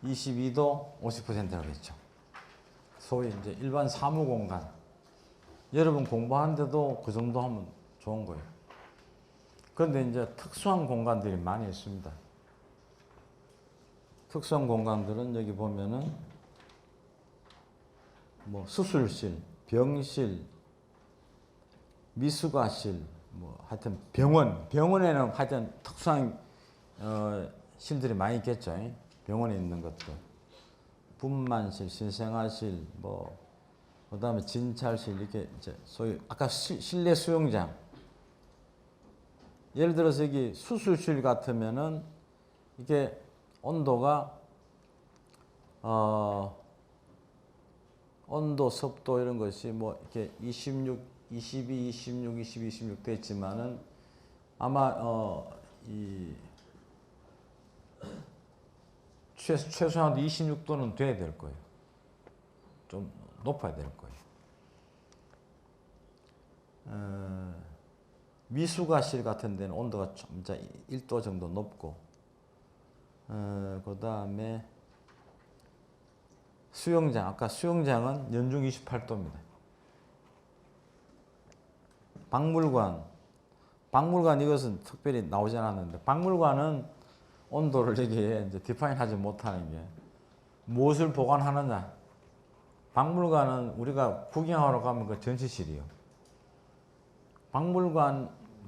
22도, 50%라고 했죠. 소위 이제 일반 사무 공간. 여러분 공부하는데도 그 정도 하면 좋은 거예요. 그런데 이제 특수한 공간들이 많이 있습니다. 특수한 공간들은 여기 보면은 뭐 수술실, 병실, 미수가실, 뭐 하여튼 병원에는 하여튼 특수한 실들이 많이 있겠죠. 병원에 있는 것들. 분만실, 신생아실, 뭐 그다음에 진찰실 이렇게 이제 소위 아까 실내 수영장. 예를 들어서 여기 수술실 같으면은 이게 온도가 온도, 습도 이런 것이 뭐 이렇게 22, 26 됐지만은 아마 이 최소한 26도는 돼야 될 거예요. 좀 높아야 될 거예요. 미수가실 같은 데는 온도가 좀 1도 정도 높고, 그 다음에 수영장, 아까 수영장은 연중 28도입니다. 박물관 이것은 특별히 나오지 않았는데, 박물관은 온도를 이게 이제 디파인하지 못하는 게 무엇을 보관하느냐. 박물관은 우리가 구경하러 가면 그 전시실이요.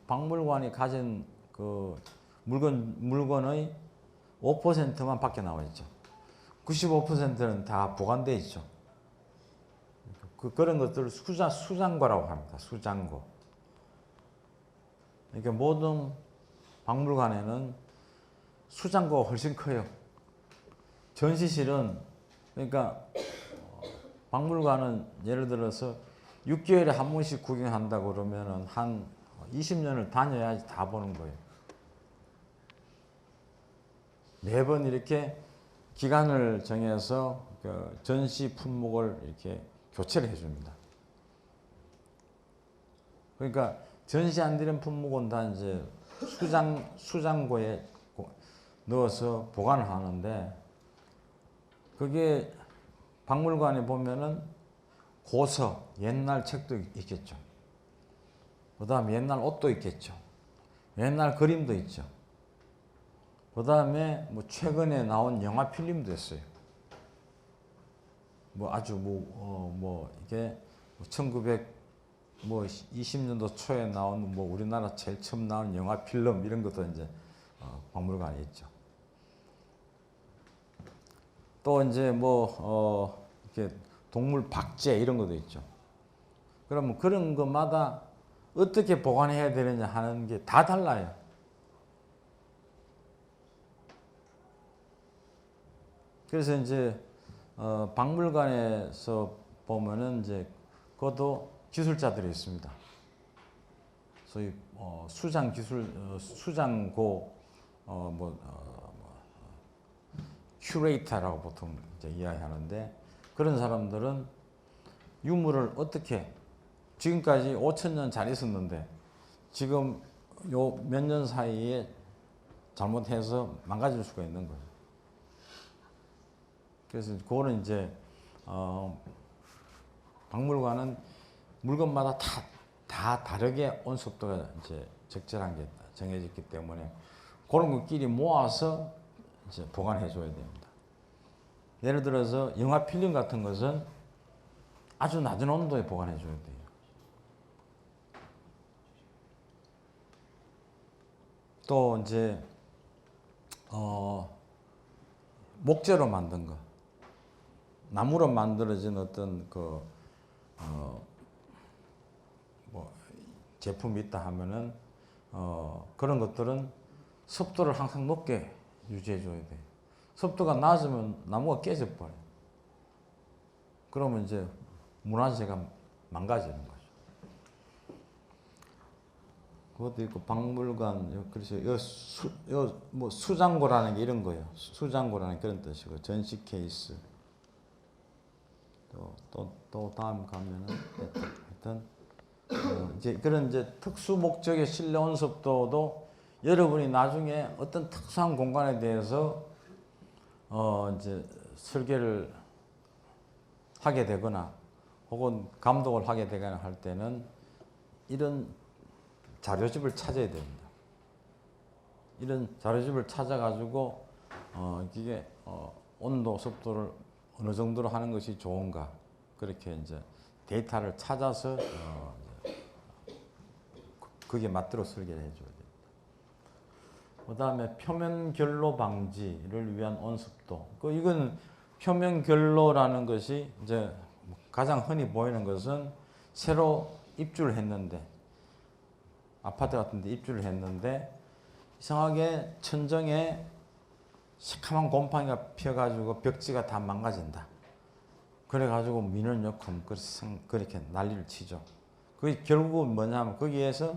박물관이 가진 그 물건의 5%만 밖에 나와 있죠. 95%는 다 보관되어 있죠. 그런 것들을 수장고라고 합니다. 수장고. 그러니까 모든 박물관에는 수장고가 훨씬 커요. 전시실은, 그러니까 박물관은 예를 들어서 6개월에 한 번씩 구경한다 그러면은 한 20년을 다녀야지 다 보는 거예요. 매번 이렇게 기간을 정해서 그 전시 품목을 이렇게 교체를 해줍니다. 그러니까 전시 안 되는 품목은 다 이제 수장고에 넣어서 보관을 하는데, 그게 박물관에 보면은 고서, 옛날 책도 있겠죠. 그 다음에 옛날 옷도 있겠죠. 옛날 그림도 있죠. 그 다음에 뭐 최근에 나온 영화 필름도 있어요. 뭐 아주 이게 1920년도 초에 나온 뭐 우리나라 제일 처음 나온 영화 필름 이런 것도 이제 박물관에 있죠. 또 이제 이렇게 동물 박제 이런 것도 있죠. 그러면 그런 것마다 어떻게 보관해야 되느냐 하는 게 다 달라요. 그래서 이제 박물관에서 보면은 이제 그것도 기술자들이 있습니다. 소위 수장 기술 수장고 큐레이터라고 보통 이제 이야기하는데, 그런 사람들은 유물을 어떻게 지금까지 5,000년 잘 있었는데 지금 요 몇 년 사이에 잘못해서 망가질 수가 있는 거예요. 그래서 그거는 이제 박물관은 물건마다 다 다르게 온습도가 이제 적절한 게 정해졌기 때문에 그런 것끼리 모아서 이제 보관해 줘야 됩니다. 예를 들어서 영화 필름 같은 것은 아주 낮은 온도에 보관해 줘야 돼요. 또 이제 목재로 만든 거, 나무로 만들어진 어떤 제품이 있다 하면은 그런 것들은 습도를 항상 높게 유지해 줘야 돼요. 습도가 낮으면 나무가 깨져 버려요. 그러면 이제 문화재가 망가지는 거죠. 그것도 있고 박물관, 그래서 수장고라는 게 이런 거예요. 수장고라는 그런 뜻이고, 전시 케이스. 또 다음 가면은 하여튼 이제 그런 이제 특수 목적의 실내 온습도도 여러분이 나중에 어떤 특수한 공간에 대해서 이제 설계를 하게 되거나 혹은 감독을 하게 되거나 할 때는 이런 자료집을 찾아야 됩니다. 이런 자료집을 찾아가지고 이게 온도, 습도를 어느 정도로 하는 것이 좋은가, 그렇게 이제 데이터를 찾아서 그게 맞도록 설계를 해줘야 됩니다. 그 다음에 표면 결로 방지를 위한 온습도. 이건 표면 결로라는 것이 이제 가장 흔히 보이는 것은 새로 입주를 했는데, 아파트 같은 데 입주를 했는데 이상하게 천정에 새카만 곰팡이가 피어가지고 벽지가 다 망가진다. 그래가지고 민원요금 그렇게 난리를 치죠. 그게 결국은 뭐냐면 거기에서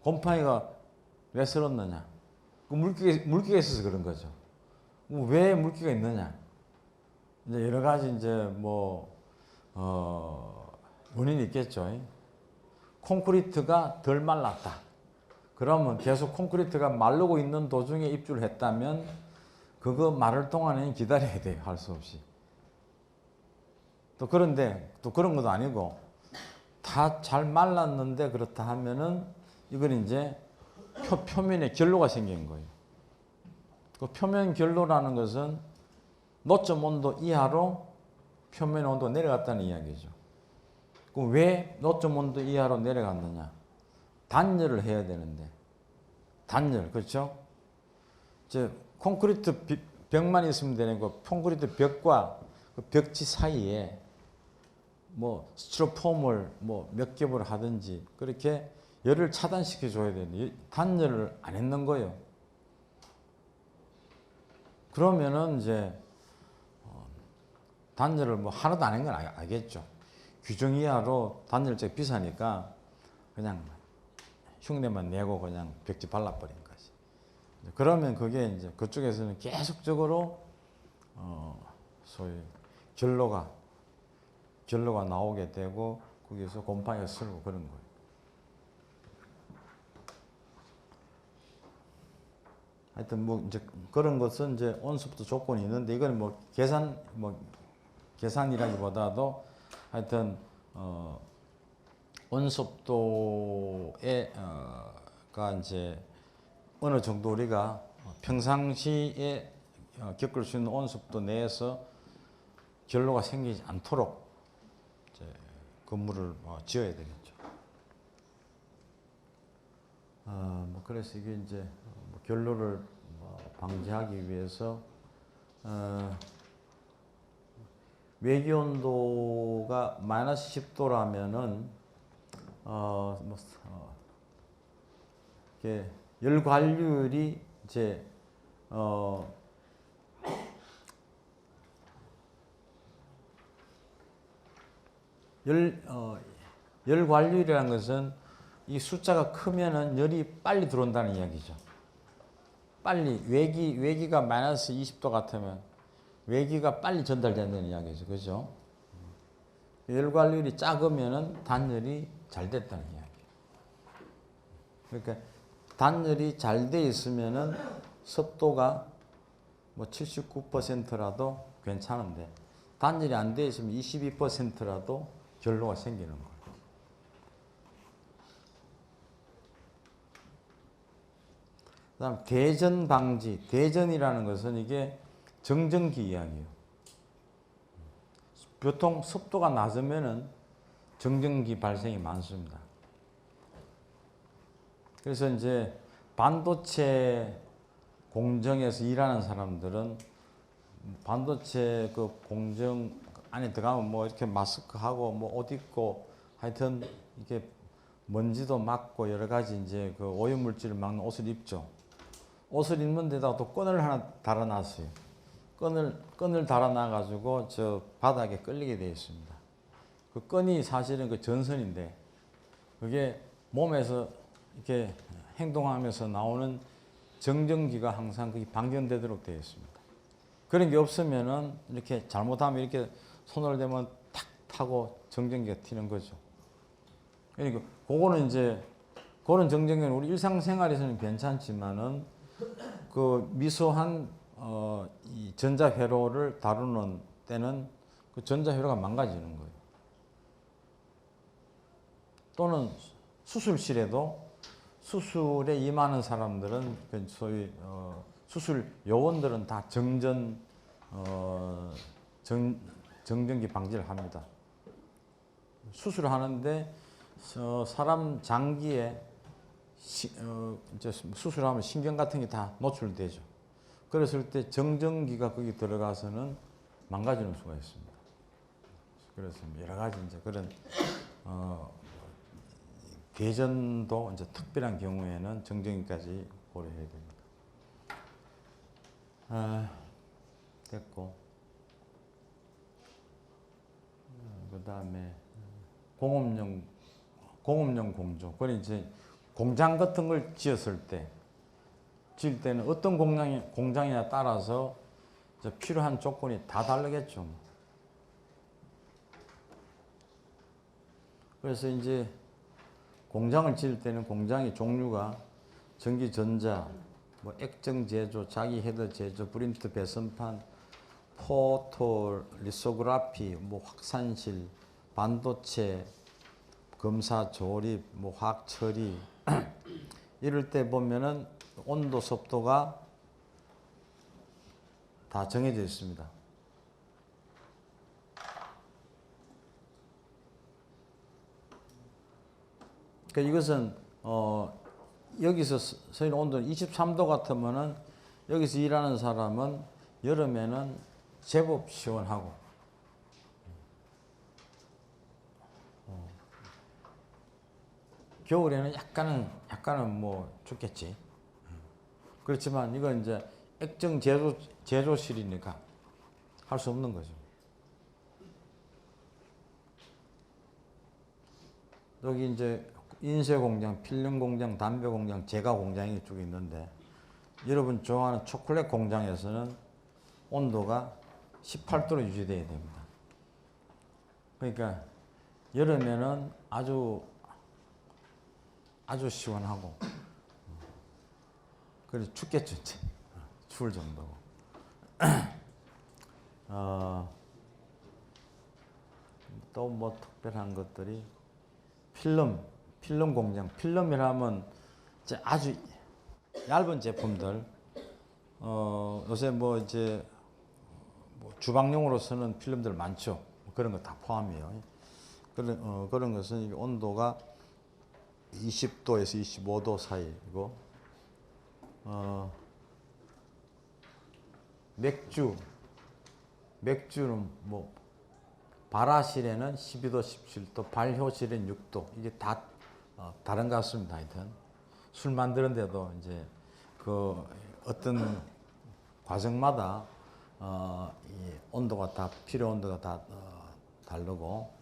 곰팡이가 왜 쓸었느냐? 그 물기가 있어서 그런 거죠. 왜 물기가 있느냐? 이제 여러 가지 이제 원인이 있겠죠. 콘크리트가 덜 말랐다. 그러면 계속 콘크리트가 마르고 있는 도중에 입주를 했다면 그거 마를 동안에는 기다려야 돼요. 할 수 없이. 또 그런데 또 그런 것도 아니고 다 잘 말랐는데 그렇다 하면은 이건 이제 표면에 결로가 생긴 거예요. 그 표면 결로라는 것은 노점 온도 이하로 표면 온도가 내려갔다는 이야기죠. 그럼 왜 노점 온도 이하로 내려갔느냐? 단열을 해야 되는데 단열 그렇죠? 이제 콘크리트 벽만 있으면 되는 거 콘크리트 벽과 그 벽지 사이에 스티로폼을 몇 겹을 하든지 그렇게 열을 차단시켜 줘야 되는데 단열을 안 했는 거예요. 그러면은 이제 단열을 하나도 안 한 건 알겠죠. 규정 이하로 단열재가 비싸니까 그냥 흉내만 내고 그냥 벽지 발라버린 거지. 그러면 그게 이제 그쪽에서는 계속적으로 소위 결로가 나오게 되고 거기서 곰팡이가 쓸고 그런 거예요. 하여튼 이제 그런 것은 이제 온습도 조건이 있는데 이건 계산이라기보다도 하여튼 온습도에 가 이제 어느 정도 우리가 평상시에 겪을 수 있는 온습도 내에서 결로가 생기지 않도록 이제 건물을 지어야 되겠죠. 그래서 이게 이제 결로를 방지하기 위해서 외기 온도가 마이너스 10도라면은 열 관리율이 이제 열 관리율이라는 것은 이 숫자가 크면은 열이 빨리 들어온다는 이야기죠. 빨리 외기가 마이너스 20도 같으면 외기가 빨리 전달된다는 이야기죠. 그죠? 열 관리율이 작으면은 단열이 잘 됐다는 이야기. 그러니까 단열이 잘 돼 있으면은 습도가 79%라도 괜찮은데 단열이 안 돼 있으면 22%라도 결로가 생기는 거예요. 그다음 대전 방지. 대전이라는 것은 이게 정전기 이야기예요. 보통 습도가 낮으면은 정전기 발생이 많습니다. 그래서 이제 반도체 공정에서 일하는 사람들은 반도체 그 공정 안에 들어가면 이렇게 마스크하고 옷 입고 하여튼 이렇게 먼지도 막고 여러 가지 이제 그 오염물질을 막는 옷을 입죠. 옷을 입는 데다가 또 끈을 하나 달아놨어요. 끈을 달아놔가지고 저 바닥에 끌리게 되어 있습니다. 그 끈이 사실은 그 전선인데 그게 몸에서 이렇게 행동하면서 나오는 정전기가 항상 그게 방전되도록 되어 있습니다. 그런 게 없으면은 이렇게 잘못하면 이렇게 손을 대면 탁 타고 정전기가 튀는 거죠. 그러니까 그거는 이제 그런 정전기는 우리 일상생활에서는 괜찮지만은 그 미소한 이 전자회로를 다루는 때는 그 전자회로가 망가지는 거예요. 또는 수술실에도 수술에 임하는 사람들은 그 소위 수술 요원들은 다 정전기 방지를 합니다. 수술을 하는데 사람 장기에 이제 수술하면 신경 같은 게 다 노출되죠. 그랬을 때 정전기가 거기 들어가서는 망가지는 수가 있습니다. 그래서 여러 가지 이제 그런 대전도 이제 특별한 경우에는 정전기까지 고려해야 됩니다. 됐고 그 다음에 공업용 공조. 그건 이제 공장 같은 걸 지을 때는 어떤 공장이냐 따라서 필요한 조건이 다 다르겠죠. 그래서 이제 공장을 지을 때는 공장의 종류가 전기, 전자, 뭐 액정 제조, 자기 헤더 제조, 프린트 배선판, 포토 리소그라피, 뭐 확산실, 반도체, 검사 조립, 뭐 화학 처리 이럴 때 보면은 온도, 습도가 다 정해져 있습니다. 그러니까 이것은 여기서 서인 온도는 23도 같으면은 여기서 일하는 사람은 여름에는 제법 시원하고 겨울에는 약간은 뭐 춥겠지. 그렇지만 이건 이제 액정 제조실이니까 할 수 없는 거죠. 여기 이제 인쇄 공장, 필름 공장, 담배 공장, 제과 공장이 쭉 있는데 여러분 좋아하는 초콜릿 공장에서는 온도가 18도로 유지되어야 됩니다. 그러니까 여름에는 아주 시원하고 그래서 춥겠죠. 이제. 추울 정도고. 또 뭐 특별한 것들이 필름 공장. 필름이라면 이제 아주 얇은 제품들. 요새 뭐 이제 뭐 주방용으로 쓰는 필름들 많죠. 그런 거 다 포함이에요. 그런 것은 온도가 20도에서 25도 사이고, 맥주는 뭐 발화실에는 12도, 17도, 발효실에는 6도. 이게 다 다른 것 같습니다. 하여튼 술 만드는데도 이제 그 어떤 과정마다 이 온도가 다 필요 온도가 다 다르고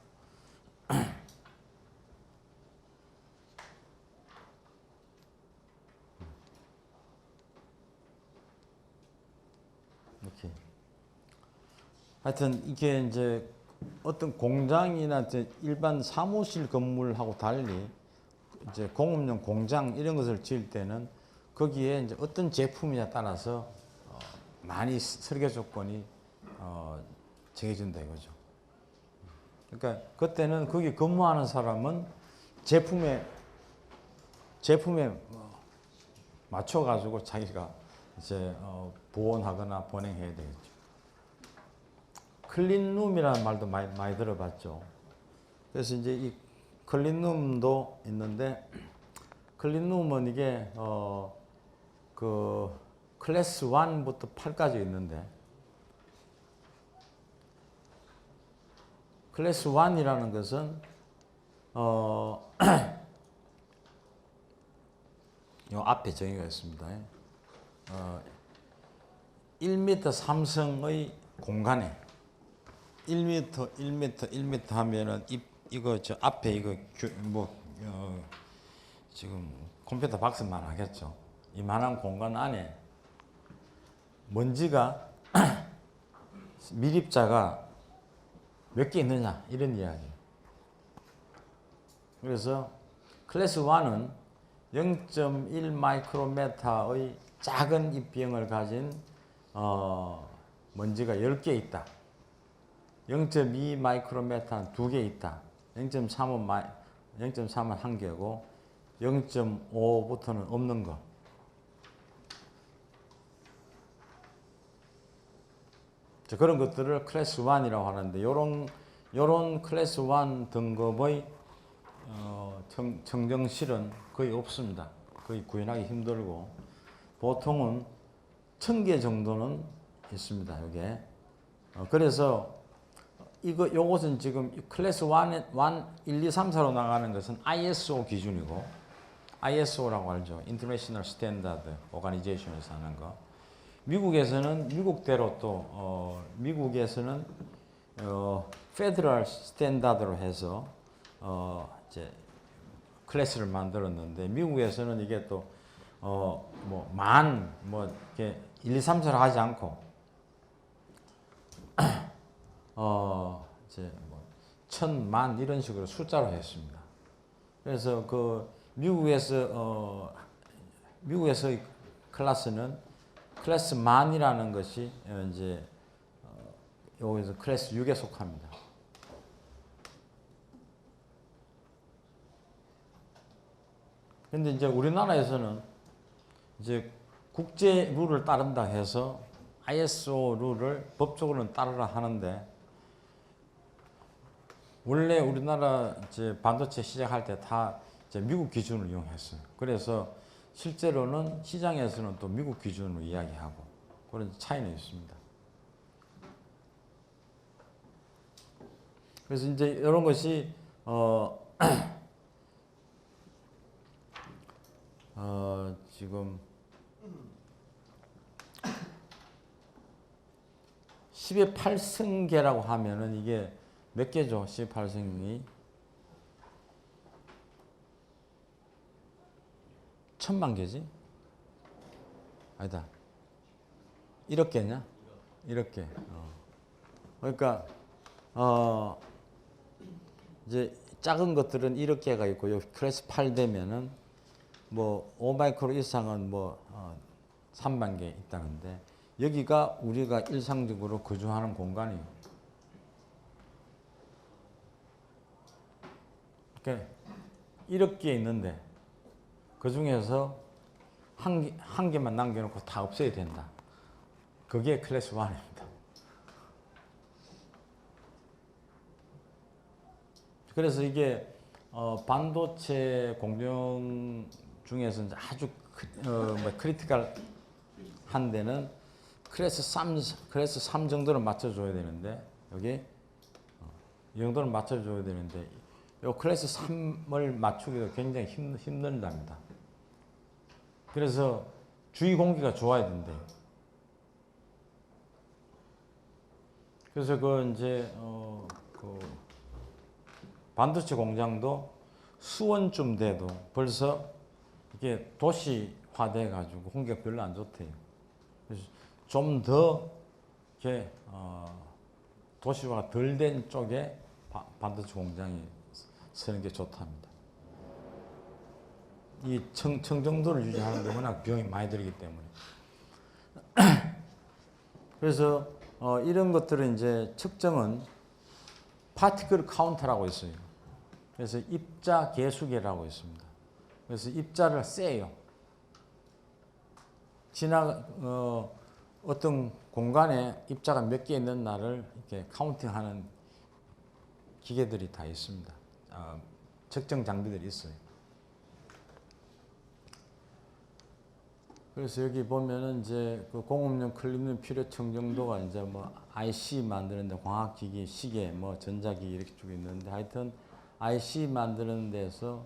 이렇게 하여튼 이게 이제 어떤 공장이나 이제 일반 사무실 건물하고 달리 이제 공업용 공장 이런 것을 지을 때는 거기에 이제 어떤 제품이냐에 따라서 많이 설계 조건이 정해진다 이거죠. 그러니까 그때는 거기 근무하는 사람은 제품에 맞춰 가지고 자기가 이제 보온하거나 보냉해야 되겠죠. 클린룸이라는 말도 많이 들어봤죠. 그래서 이제 이 클린룸도 있는데 클린룸은 이게 그 클래스 1부터 8까지 있는데 클래스 1이라는 것은 요 앞에 정의가 있습니다. 1m 삼성의 공간에 1m 하면은 이거 저 앞에 이거 지금 컴퓨터 박스만 하겠죠. 이만한 공간 안에 먼지가 밀입자가 몇 개 있느냐 이런 이야기예요. 그래서 클래스 1은 0.1 마이크로메타의 작은 입병을 가진 먼지가 10개 있다. 0.2 마이크로메타는 2개 있다. 0.3은 1개고 0.5부터는 없는 거. 그런 것들을 클래스 1이라고 하는데 요런 클래스 1 등급의 청정실은 거의 없습니다. 거의 구현하기 힘들고 보통은 1000개 정도는 있습니다. 요게. 그래서 요것은 지금 클래스 1, 2, 3, 4로 나가는 것은 ISO 기준이고 ISO라고 알죠. International Standard Organization에서 하는 거. 미국에서는 미국대로 또 미국에서는 페더럴 스탠다드로 해서 이제 클래스를 만들었는데 미국에서는 이게 또 이렇게 1, 2, 3, 4를 하지 않고 이제 뭐 1000, 만 이런 식으로 숫자로 했습니다. 그래서 그 미국에서의 클래스는 클래스 만이라는 것이 이제 여기서 클래스 6에 속합니다. 근데 이제 우리나라에서는 이제 국제 룰을 따른다 해서 ISO 룰을 법적으로는 따르라 하는데 원래 우리나라 이제 반도체 시작할 때 다 이제 미국 기준을 이용했어요. 그래서 실제로는 시장에서는 또 미국 기준으로 이야기하고 그런 차이는 있습니다. 그래서 이제 이런 것이 지금 10의 8승계라고 하면은 이게 몇 개죠? 10의 8승이 1000만 개지? 아니다. 1억 개냐? 1억 개. 그러니까 이제 작은 것들은 1억 개가 있고 여기 클래스 8 되면은 뭐 5마이크로 이상은 뭐 3만 개 있다는데 여기가 우리가 일상적으로 거주하는 공간이에요. 그러니까 1억 개 있는데 그 중에서 한 개만 남겨놓고 다 없애야 된다. 그게 클래스 1입니다. 그래서 이게 반도체 공정 중에서 아주 크리티컬 한 데는 클래스 3 정도는 맞춰줘야 되는데 여기 이 정도는 맞춰줘야 되는데 이 클래스 3을 맞추기가 굉장히 힘들답니다. 그래서 주위 공기가 좋아야 된대요. 그래서 그 이제 그 반도체 공장도 수원쯤 돼도 벌써 이게 도시화돼 가지고 공기가 별로 안 좋대요. 그래서 좀 더 이렇게 도시화가 덜 된 쪽에 반도체 공장이 서는 게 좋답니다. 이 청정도를 유지하는 데 워낙 비용이 많이 들기 때문에. 그래서 이런 것들은 이제 측정은 파티클 카운터라고 있어요. 그래서 입자 계수계라고 있습니다. 그래서 입자를 세요. 어떤 공간에 입자가 몇 개 있는 날을 이렇게 카운팅하는 기계들이 다 있습니다. 측정 장비들이 있어요. 그래서 여기 보면은 이제 그 공업용 클린룸 필요 청정도가 이제 뭐 IC 만드는데 광학기기, 시계, 뭐 전자기기 이렇게 쭉 있는데 하여튼 IC 만드는 데서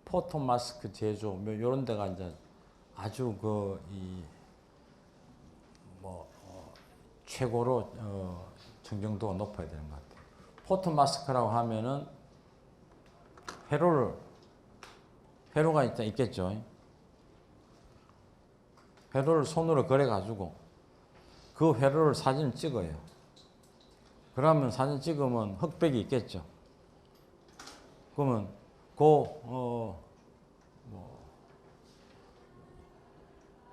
포토 마스크 제조 뭐 이런 데가 이제 아주 최고로 청정도가 높아야 되는 것 같아요. 포토 마스크라고 하면은 회로가 있겠죠. 회로를 손으로 그려가지고 그 회로를 사진을 찍어요. 그러면 사진 찍으면 흑백이 있겠죠. 그러면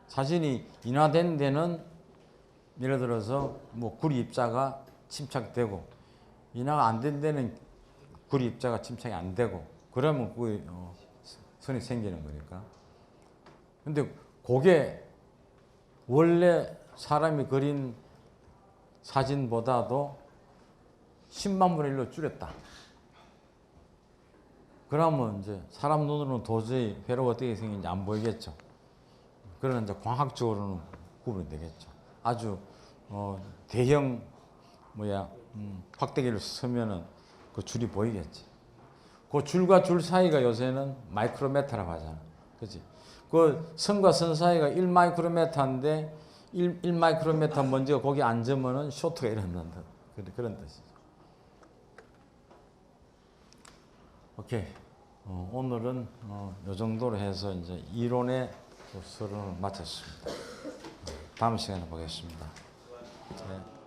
사진이 인화된 데는 예를 들어서 뭐 구리 입자가 침착되고 인화가 안 된 데는 구리 입자가 침착이 안 되고 그러면 그 선이 생기는 거니까. 근데 그게 원래 사람이 그린 사진보다도 10만 분의 1로 줄였다. 그러면 이제 사람 눈으로는 도저히 회로가 어떻게 생긴지 안 보이겠죠. 그러나 이제 광학적으로는 구분이 되겠죠. 아주 대형 확대기를 쓰면은 그 줄이 보이겠지. 그 줄과 줄 사이가 요새는 마이크로메타라고 하잖아. 그렇지? 그 선과 선 사이가 1마이크로메타인데 1마이크로메타 먼지가 거기 앉으면은 쇼트가 일어난다. 그런 뜻이죠. 오케이. 오늘은 이 정도로 해서 이제 이론의 수업을 마쳤습니다. 다음 시간에 보겠습니다. 네.